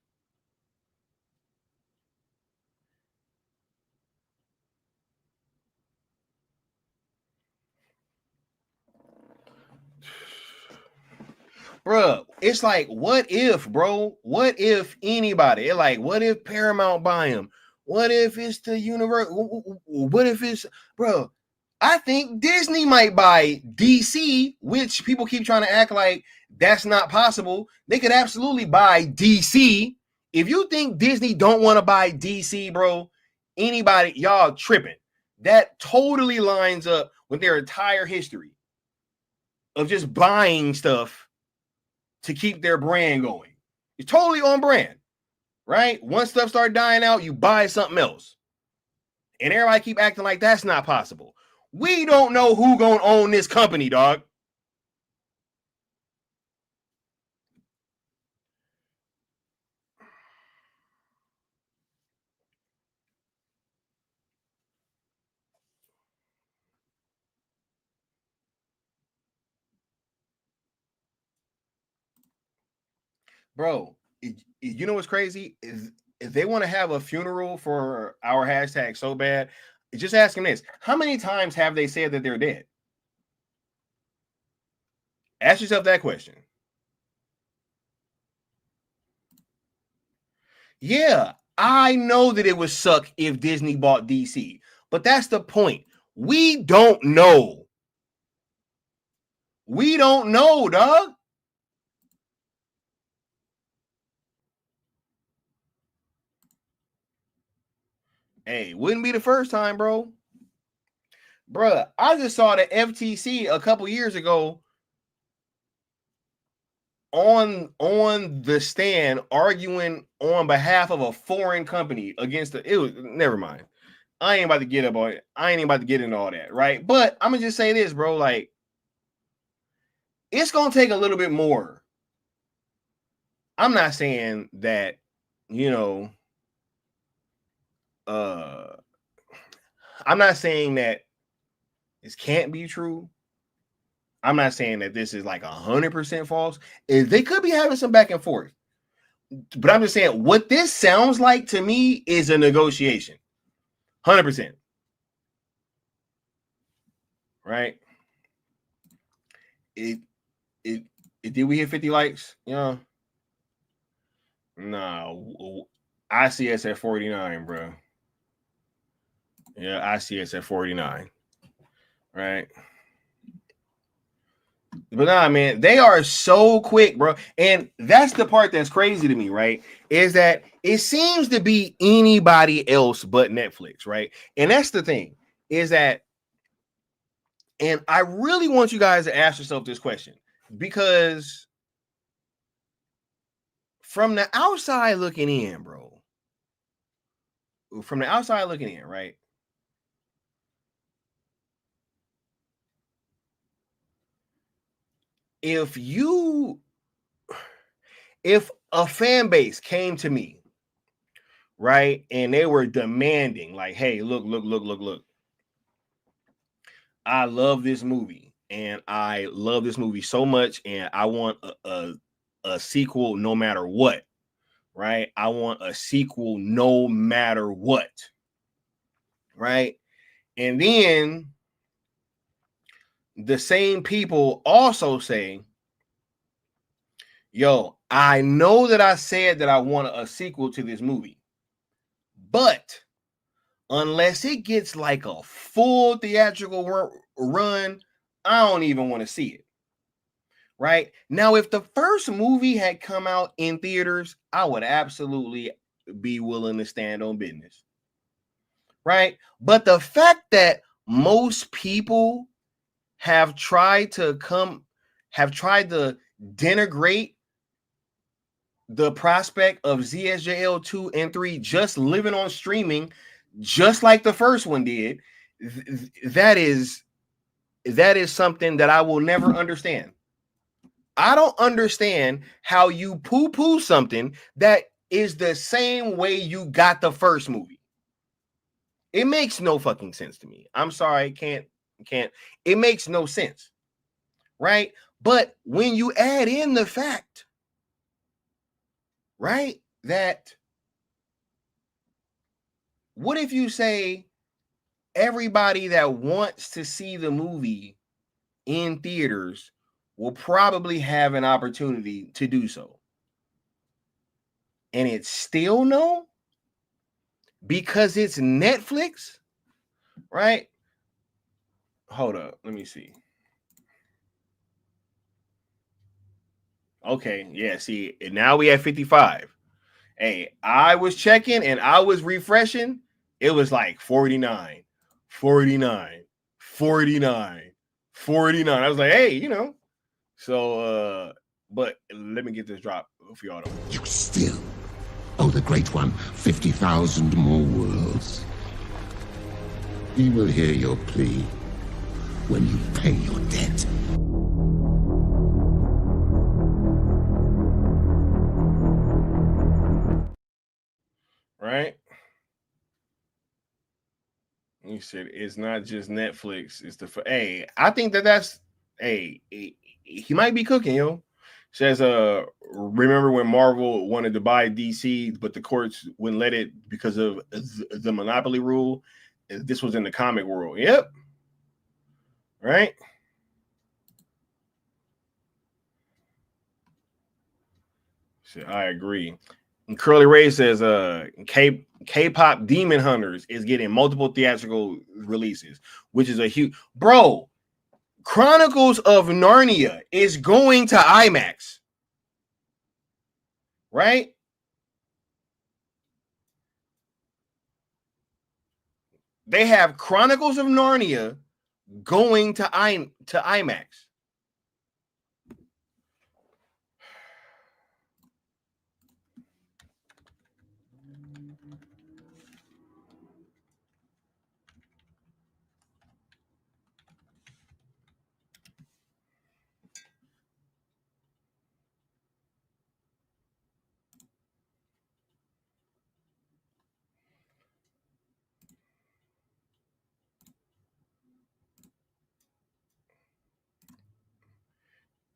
Bruh, it's like, what if, bro? What if anybody? Like, what if Paramount buy him? What if it's the universe? What if it's, bro? I think Disney might buy DC, which people keep trying to act like that's not possible. They could absolutely buy DC. If you think Disney don't want to buy DC, bro, anybody, y'all tripping. That totally lines up with their entire history of just buying stuff to keep their brand going. It's totally on brand, right? Once stuff start dying out, you buy something else. And everybody keep acting like that's not possible. We don't know who gonna own this company, dog. Bro, you know what's crazy? Is if they want to have a funeral for our hashtag so bad, just ask them this. How many times have they said that they're dead? Ask yourself that question. Yeah, I know that it would suck if Disney bought DC, but that's the point. We don't know. We don't know, dog. Hey, wouldn't be the first time, bro. Bruh, I just saw the FTC a couple years ago on the stand arguing on behalf of a foreign company against it was never mind. I ain't about to get up on it. I ain't about to get into all that, right? But I'm gonna just say this, bro. Like, it's gonna take a little bit more. I'm not saying that, you know, I'm not saying that this can't be true. I'm not saying that this is like 100% false. They could be having some back and forth. But I'm just saying what this sounds like to me is a negotiation. 100%. Right? Did we hit 50 likes? Yeah. No. I see us at 49, bro. Yeah, I see us at 49. Right? But nah, man, they are so quick, bro. And that's the part that's crazy to me, right? Is that it seems to be anybody else but Netflix, right? And that's the thing, is that, and I really want you guys to ask yourself this question, because from the outside looking in, bro, from the outside looking in, right? If a fan base came to me, right, and they were demanding, like, hey, look, I love this movie, and I love this movie so much, and I want a sequel no matter what, right? I want a sequel no matter what, right? And then the same people also say, yo, I know that I said that I want a sequel to this movie, but unless it gets like a full theatrical run, I don't even want to see it. Right? Now, if the first movie had come out in theaters, I would absolutely be willing to stand on business. Right? But the fact that most people have tried to denigrate the prospect of ZSJL 2 and 3 just living on streaming, just like the first one did, that is something that I will never understand. I don't understand how you poo-poo something that is the same way you got the first movie. It makes no fucking sense to me. I'm sorry, can't. It makes no sense, right? But when you add in the fact, right, that what if you say everybody that wants to see the movie in theaters will probably have an opportunity to do so, and it's still no? Because it's Netflix, right? Hold up, let me see. Okay, yeah, see, now we have 55. Hey, I was checking and I was refreshing. It was like 49, 49, 49, 49. I was like, hey, you know. So, but let me get this drop for y'all. You still owe the Great One 50,000 more worlds. He will hear your plea when you pay your debt. Right? He said it's not just Netflix. It's the hey. I think that's hey. He might be cooking, yo. Says remember when Marvel wanted to buy DC, but the courts wouldn't let it because of the monopoly rule. This was in the comic world. Yep. Right. So I agree. And Curly Ray says, K-pop Demon Hunters is getting multiple theatrical releases, which is a huge bro. Chronicles of Narnia is going to IMAX, right? They have Chronicles of Narnia going to IMAX.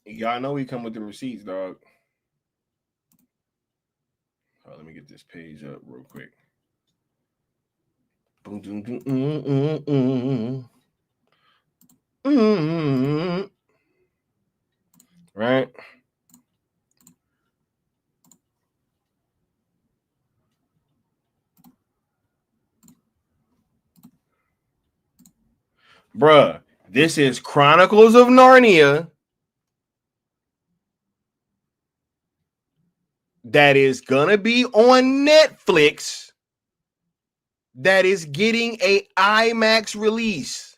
Y'all know we come with the receipts, dog. Oh, let me get this page up real quick. Boom, boom, boom, right? Bruh, this is Chronicles of Narnia that is gonna be on Netflix that is getting a IMAX release.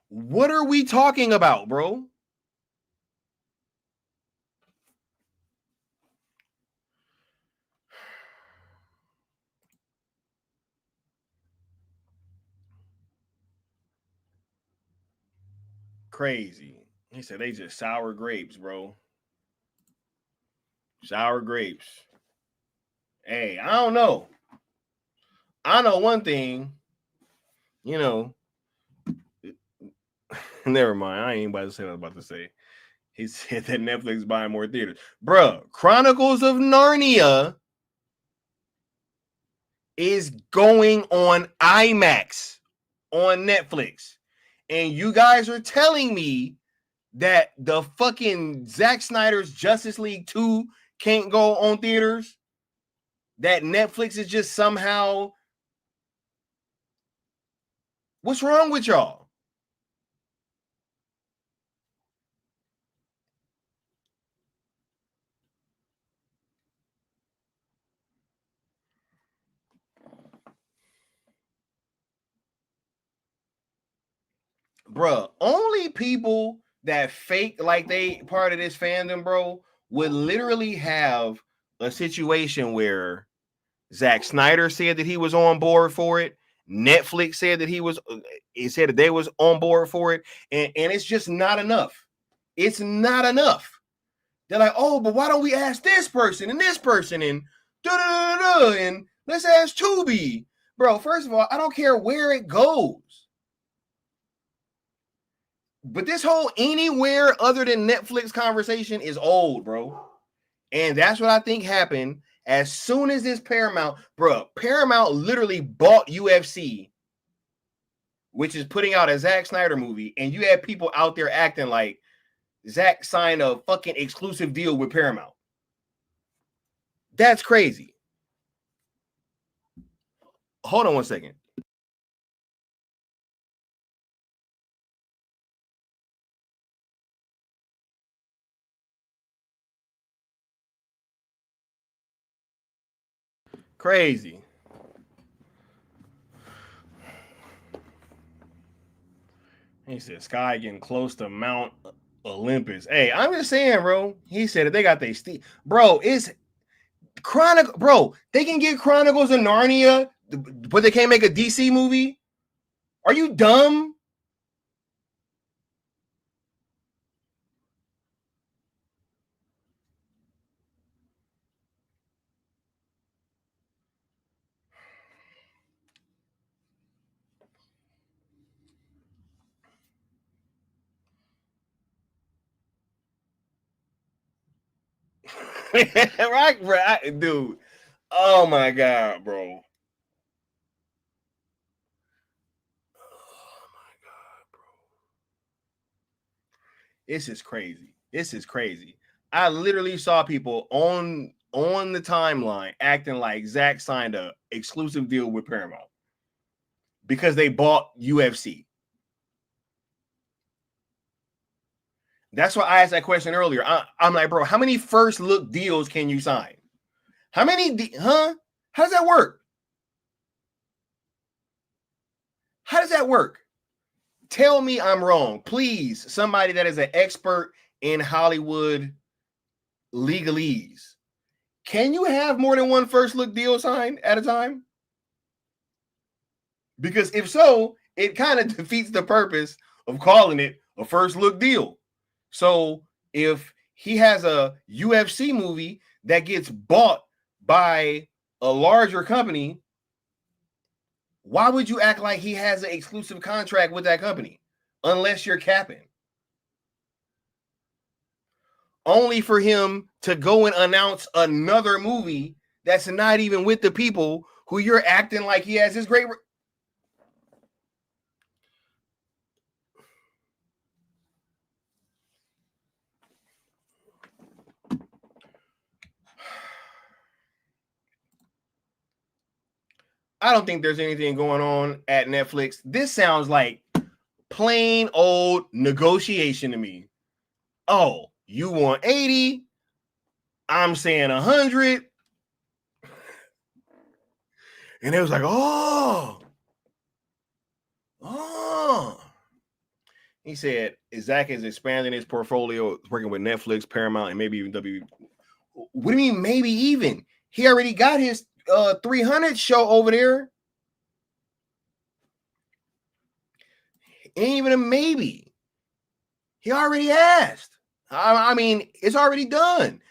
What are we talking about, bro? Crazy. He said they just sour grapes, bro. Sour grapes. Hey, I don't know. I know one thing, you know. Never mind. I ain't about to say what I was about to say. He said that Netflix buying more theaters. Bruh, Chronicles of Narnia is going on IMAX on Netflix. And you guys are telling me that the fucking Zack Snyder's Justice League 2 can't go on theaters? That Netflix is just somehow... What's wrong with y'all? Bruh, only people that fake like they part of this fandom, bro, would literally have a situation where Zack Snyder said that he was on board for it. Netflix said that he said that they was on board for it, and it's just not enough. It's not enough. They're like, oh, but why don't we ask this person and and let's ask Tubi, bro. First of all, I don't care where it goes. But this whole anywhere other than Netflix conversation is old, bro. And that's what I think happened as soon as this Paramount, bro. Paramount literally bought UFC, which is putting out a Zack Snyder movie. And you have people out there acting like Zack signed a fucking exclusive deal with Paramount. That's crazy. Hold on one second. Crazy. He said Sky getting close to Mount Olympus. Hey, I'm just saying, bro. He said that they got their bro, it's Chronicle, bro. They can get Chronicles of Narnia, but they can't make a DC movie. Are you dumb? Right, bro, dude. Oh my god, bro. Oh my god, bro. This is crazy. This is crazy. I literally saw people on the timeline acting like Zack signed a exclusive deal with Paramount because they bought UFC. That's why I asked that question earlier. I'm like, bro, how many first look deals can you sign? How many? How does that work? How does that work? Tell me I'm wrong, please. Somebody that is an expert in Hollywood legalese. Can you have more than one first look deal signed at a time? Because if so, it kind of defeats the purpose of calling it a first look deal. So if he has a UFC movie that gets bought by a larger company, why would you act like he has an exclusive contract with that company? Unless you're capping. Only for him to go and announce another movie that's not even with the people who you're acting like he has this great... I don't think there's anything going on at Netflix. This sounds like plain old negotiation to me. Oh, you want 80? I'm saying 100. And it was like, oh. He said, Zack is expanding his portfolio, working with Netflix, Paramount, and maybe even W. What do you mean, maybe even? He already got his 300 show over there. Ain't even a maybe. He already asked. I mean, it's already done.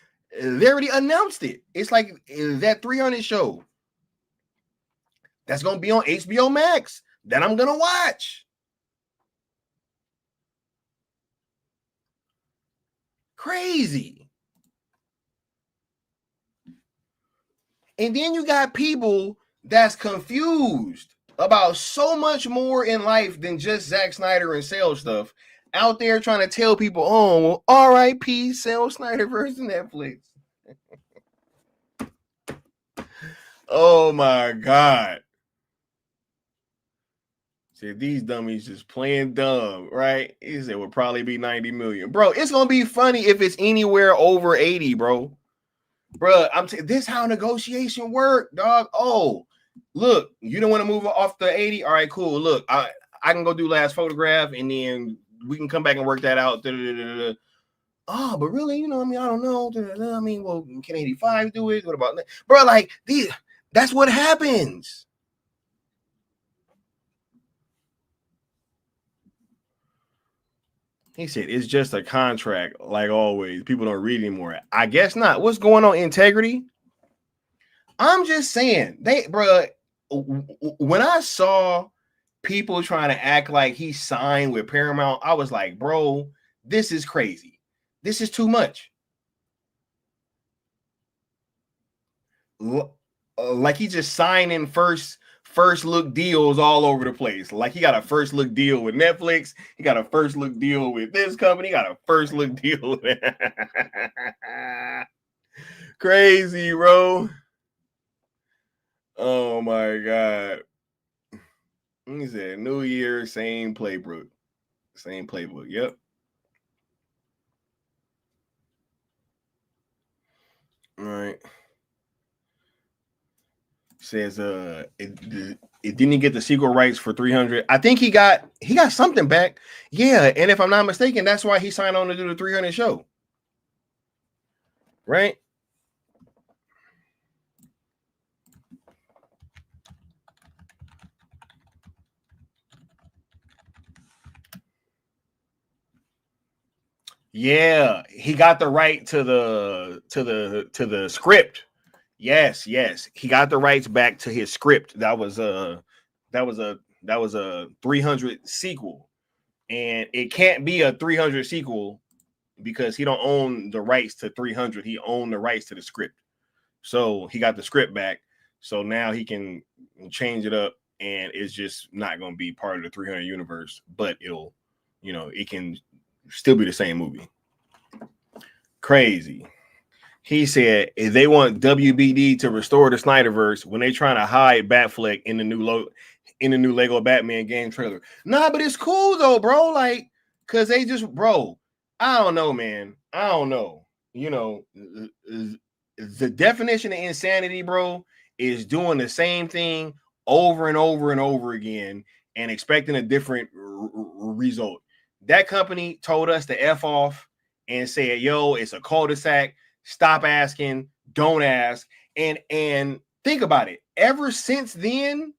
They already announced it. It's like that 300 show that's going to be on HBO Max that I'm going to watch. Crazy. And then you got people that's confused about so much more in life than just Zack Snyder and sales stuff out there trying to tell people, oh, well, R.I.P. Zack Snyder versus Netflix. Oh my God. Said these dummies just playing dumb, right? He said would probably be 90 million. Bro, it's gonna be funny if it's anywhere over 80, bro. Bro, I'm saying this how negotiation work, dog. Oh, look, you don't want to move off the 80. All right, cool. Look, I can go do last photograph and then we can come back and work that out. Oh, but really, I mean, I don't know. I mean, well, can 85 do it? What about that? Bro, like that's what happens. He said, it's just a contract, like always. People don't read anymore. I guess not. What's going on, integrity? I'm just saying, when I saw people trying to act like he signed with Paramount, I was like, bro, this is crazy. This is too much. Like he just signing first look deals all over the place. Like he got a first look deal with Netflix. He got a first look deal with this company. He got a first look deal with crazy, bro. Oh my God. He said New Year, same playbook. Same playbook. Yep. All right. Says it didn't get the sequel rights for 300. I think he got something back. Yeah, and if I'm not mistaken, that's why he signed on to do the 300 show. Right? Yeah, he got the right to the script. Yes, he got the rights back to his script. That was a 300 sequel, and it can't be a 300 sequel because he don't own the rights to 300. He owned the rights to the script, so he got the script back. So now he can change it up, and it's just not going to be part of the 300 universe, but it'll, it can still be the same movie. Crazy. He said if they want WBD to restore the Snyderverse when they trying to hide Batfleck in the new Lego Batman game trailer. Nah, but it's cool though, bro. Like, cause they just, bro. I don't know, man. I don't know. You know, the definition of insanity, bro, is doing the same thing over and over and over again and expecting a different result. That company told us to F off and said, yo, it's a cul-de-sac. Stop asking, don't ask. And think about it. Ever since then,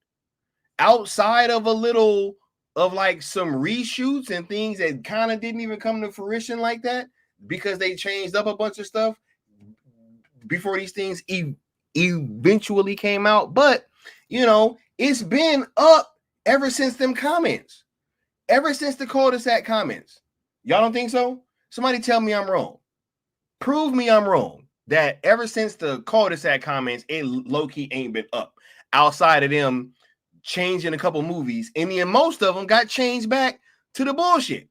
outside of a little of like some reshoots and things that kind of didn't even come to fruition like that, because they changed up a bunch of stuff before these things eventually came out. But, you know, it's been up ever since them comments, ever since the cul-de-sac comments. Y'all don't think so? Somebody tell me I'm wrong. Prove me I'm wrong. That ever since the cul-de-sac comments, it low-key ain't been up. Outside of them changing a couple movies, and then most of them got changed back to the bullshit.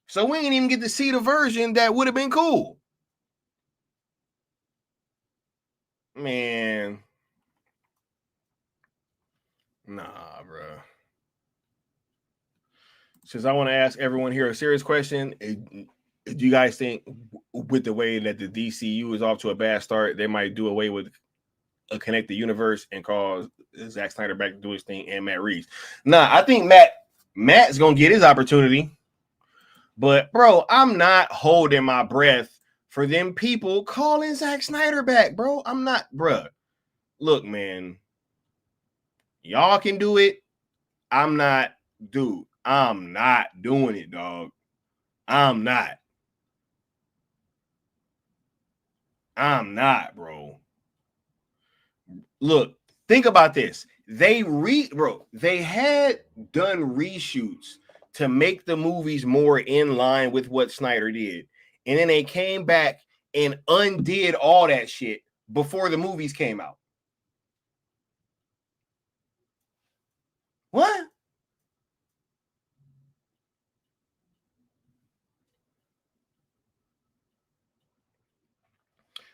So we ain't even get to see the version that would have been cool. Man. Nah, bro. Since I want to ask everyone here a serious question, do you guys think with the way that the DCU is off to a bad start, they might do away with a connected universe and cause Zack Snyder back to do his thing and Matt Reeves? Nah, I think Matt's gonna get his opportunity. But bro, I'm not holding my breath for them people calling Zack Snyder back, bro. I'm not, bro. Look, man. Y'all can do it. I'm not, dude. I'm not doing it, dog. I'm not, bro. Look, think about this. They had done reshoots to make the movies more in line with what Snyder did. And then they came back and undid all that shit before the movies came out. What?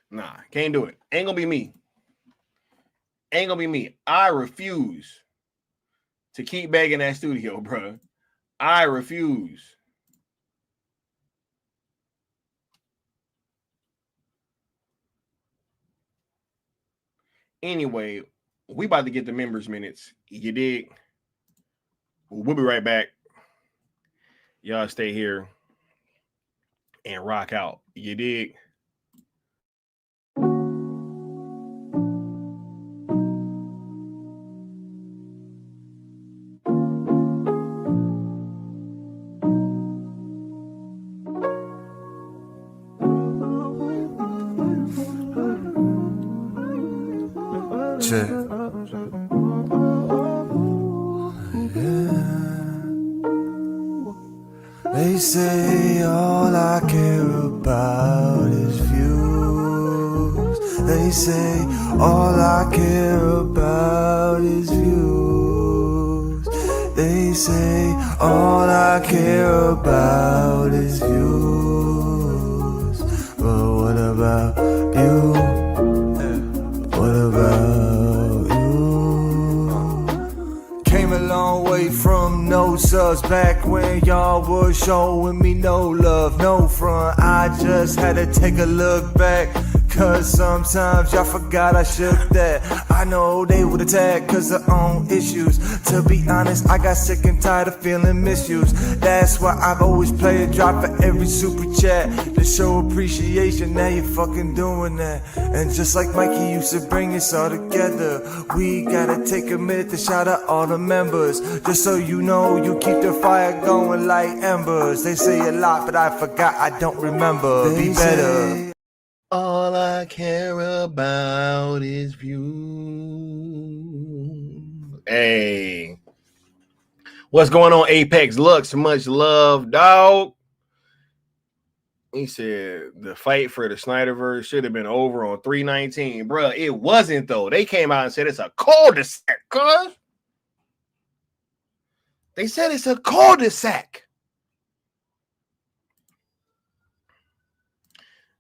Nah, can't do it. Ain't gonna be me. Ain't gonna be me. I refuse to keep begging that studio, bro. I refuse. Anyway, we about to get the members minutes. You dig? We'll be right back. Y'all stay here and rock out. You dig? Check. They say all I care about is views. They say all I care about is views. They say all I care about is views. But what about you? What about you? Came a long way from no subs back when y'all was showing me no love, no front. I just had to take a look back, cause sometimes y'all forgot I shook that. I know they would attack cause of own issues. To be honest, I got sick and tired of feeling misused. That's why I've always played a drop for every super chat to show appreciation. Now you're fucking doing that. And just like Mikey used to bring us all together, we gotta take a minute to shout out all the members. Just so you know, you keep the fire going like embers. They say a lot, but I forgot, I don't remember. Be better. All I care about is views. Hey. What's going on, Apex Lux? Much love, dog. He said the fight for the Snyderverse should have been over on 3/19. Bruh, it wasn't, though. They came out and said it's a cul-de-sac, cuz. They said it's a cul-de-sac.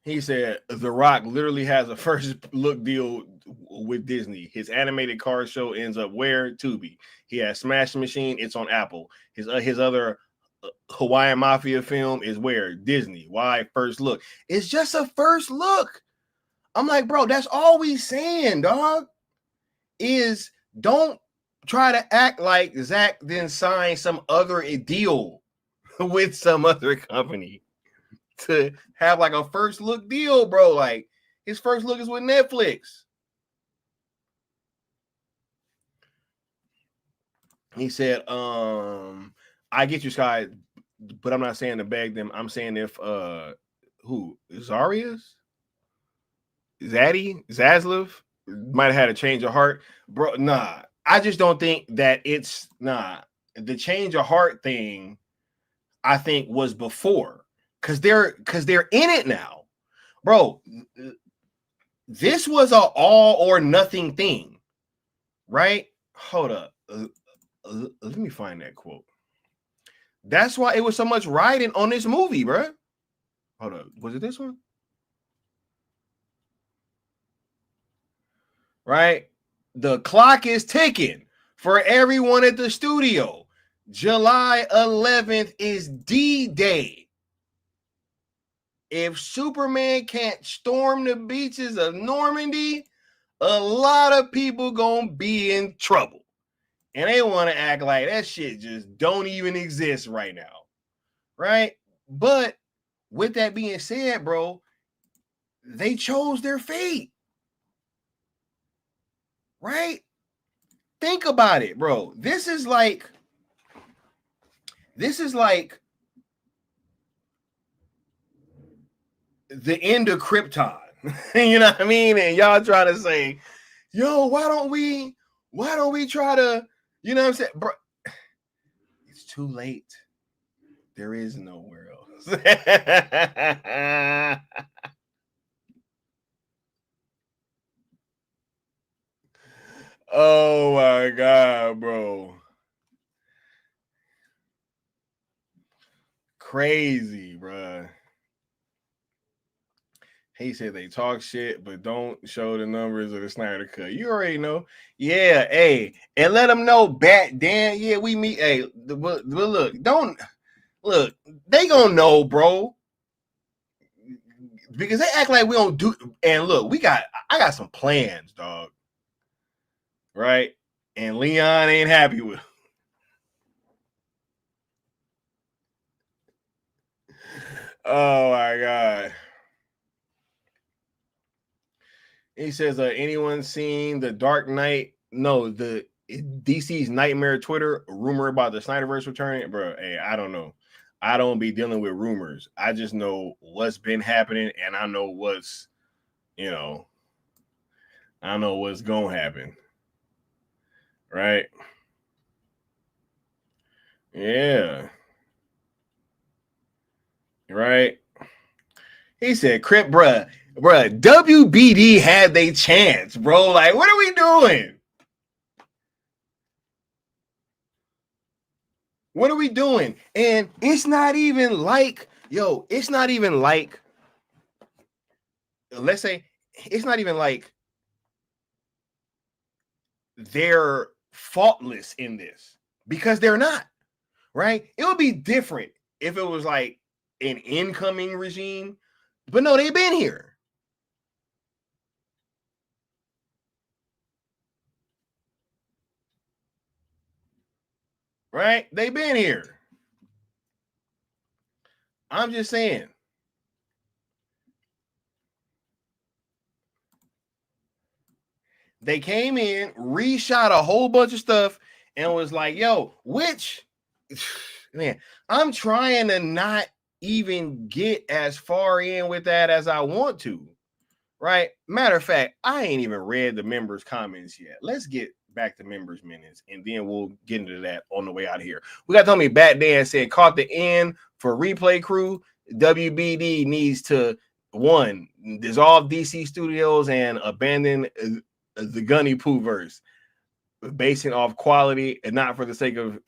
He said The Rock literally has a first look deal with Disney. His animated car show ends up where? Tubi. He has Smash Machine. It's on Apple. His other Hawaiian Mafia film is where? Disney. Why? First look. It's just a first look. I'm like, bro, that's all we saying, dog. Is don't try to act like Zach then signed some other deal with some other company to have like a first look deal, bro. Like his first look is with Netflix. He said, I get you, Sky, but I'm not saying to beg them. I'm saying if who Zarius? Zaslav might have had a change of heart, bro. Nah, I just don't think that it's the change of heart thing. I think was before because they're in it now, bro. This was a all or nothing thing, right? Hold up, let me find that quote. That's why it was so much riding on this movie, bro. Hold up, was it this one? Right? The clock is ticking for everyone at the studio. July 11th is D-Day. If Superman can't storm the beaches of Normandy, a lot of people gonna be in trouble. And they want to act like that shit just don't even exist right now. Right? But with that being said, bro, they chose their fate. Right? Think about it, bro. This is like the end of Krypton. You know what I mean? And y'all trying to say, yo, why don't we try to, you know what I'm saying? Bro, it's too late. There is nowhere else. Oh my God, bro. Crazy, bro. He said they talk shit, but don't show the numbers of the Snyder Cut. You already know. Yeah, hey, and let them know, Dan. Yeah, we meet. Hey, but look, they gonna know, bro. Because they act like we don't do. And look, I got some plans, dog. Right? And Leon ain't happy with him. Oh my God. He says, anyone seen the Dark Knight? No, the DC's Nightmare Twitter rumor about the Snyderverse returning? Bro, hey, I don't know. I don't be dealing with rumors. I just know what's been happening, and I know what's, I know what's going to happen. Right? Yeah. Right? He said, Crip, bruh, WBD had they chance, bro. Like, what are we doing? What are we doing? And it's not even like, let's say, it's not even like they're faultless in this, because they're not, right? It would be different if it was like an incoming regime, but no, they've been here. Right? They've been here. I'm just saying. They came in, reshot a whole bunch of stuff, and was like, man, I'm trying to not even get as far in with that as I want to. Right? Matter of fact, I ain't even read the members' comments yet. Let's get back to members' minutes, and then we'll get into that on the way out of here. We got to tell me, Bat Dan said, caught the end for replay crew. WBD needs to, 1, dissolve DC Studios and abandon the Gunny Poo verse, basing off quality and not for the sake of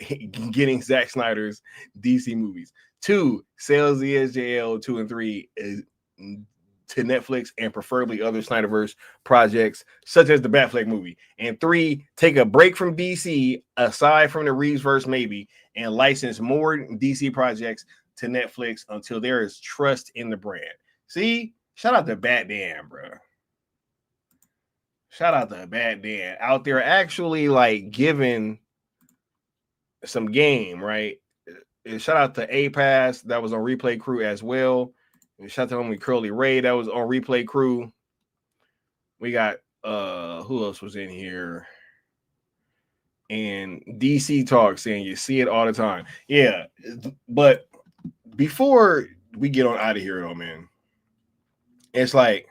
getting Zack Snyder's DC movies. 2, sales the SJL 2 and 3 is to Netflix and preferably other Snyderverse projects, such as the Batfleck movie. And 3, take a break from DC, aside from the Reeveverse maybe, and license more DC projects to Netflix until there is trust in the brand. See, shout out to Batman, bro. Shout out to Batman out there actually like giving some game, right? And shout out to A-Pass that was on Replay Crew as well. And shout out to homie Curly Ray that was on Replay Crew. We got who else was in here? And DC Talk saying you see it all the time. Yeah, but before we get on out of here though, man, it's like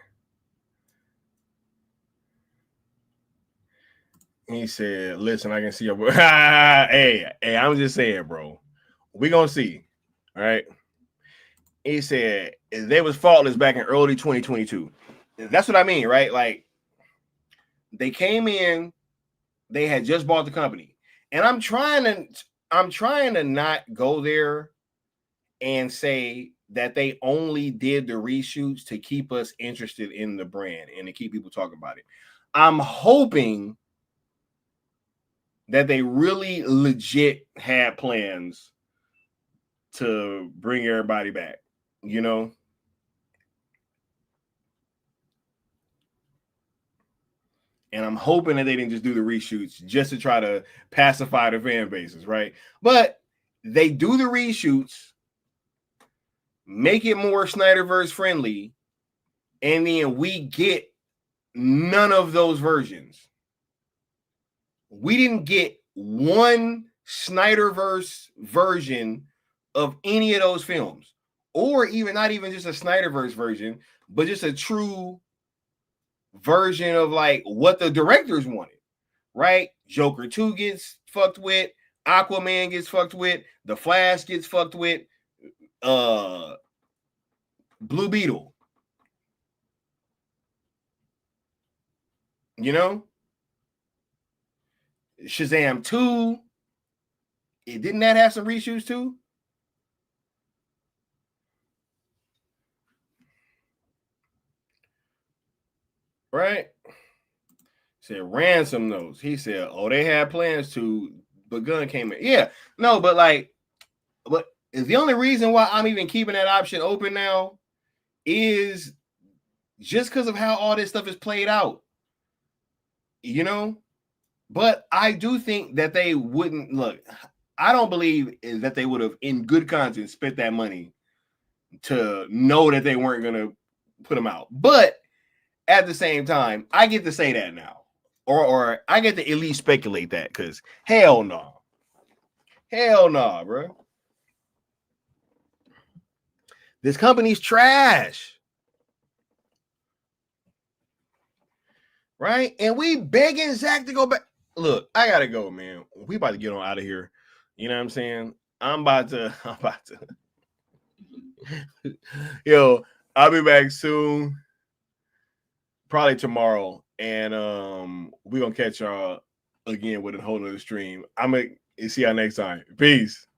he said, listen, I can see your hey, I'm just saying, bro. We gonna see. All right. He said they was faultless back in early 2022. That's what I mean, right? Like they came in, they had just bought the company, and I'm trying to not go there and say that they only did the reshoots to keep us interested in the brand and to keep people talking about it. I'm hoping that they really legit had plans to bring everybody back, you know? And I'm hoping that they didn't just do the reshoots just to try to pacify the fan bases, right? But they do the reshoots, make it more Snyderverse friendly, and then we get none of those versions. We didn't get one Snyderverse version of any of those films, or even not even just a Snyderverse version, but just a true version of like what the directors wanted, right? Joker 2 gets fucked with, Aquaman gets fucked with, The Flash gets fucked with, Blue Beetle. You know? Shazam 2. Didn't that have some reshoots too? Right? Said Ransom knows. He said, oh, they had plans to, but Gunn came in. Yeah, no, but the only reason why I'm even keeping that option open now is just because of how all this stuff is played out. You know? But I do think that they wouldn't look. I don't believe that they would have, in good conscience, spent that money to know that they weren't going to put them out. But at the same time, I get to say that now, or I get to at least speculate that because hell no, bro. This company's trash. Right? And we begging Zach to go back. Look, I gotta go, man. We about to get on out of here. You know what I'm saying? I'm about to. Yo, I'll be back soon. Probably tomorrow. And we're gonna catch y'all again with a whole nother stream. I'm gonna see y'all next time. Peace.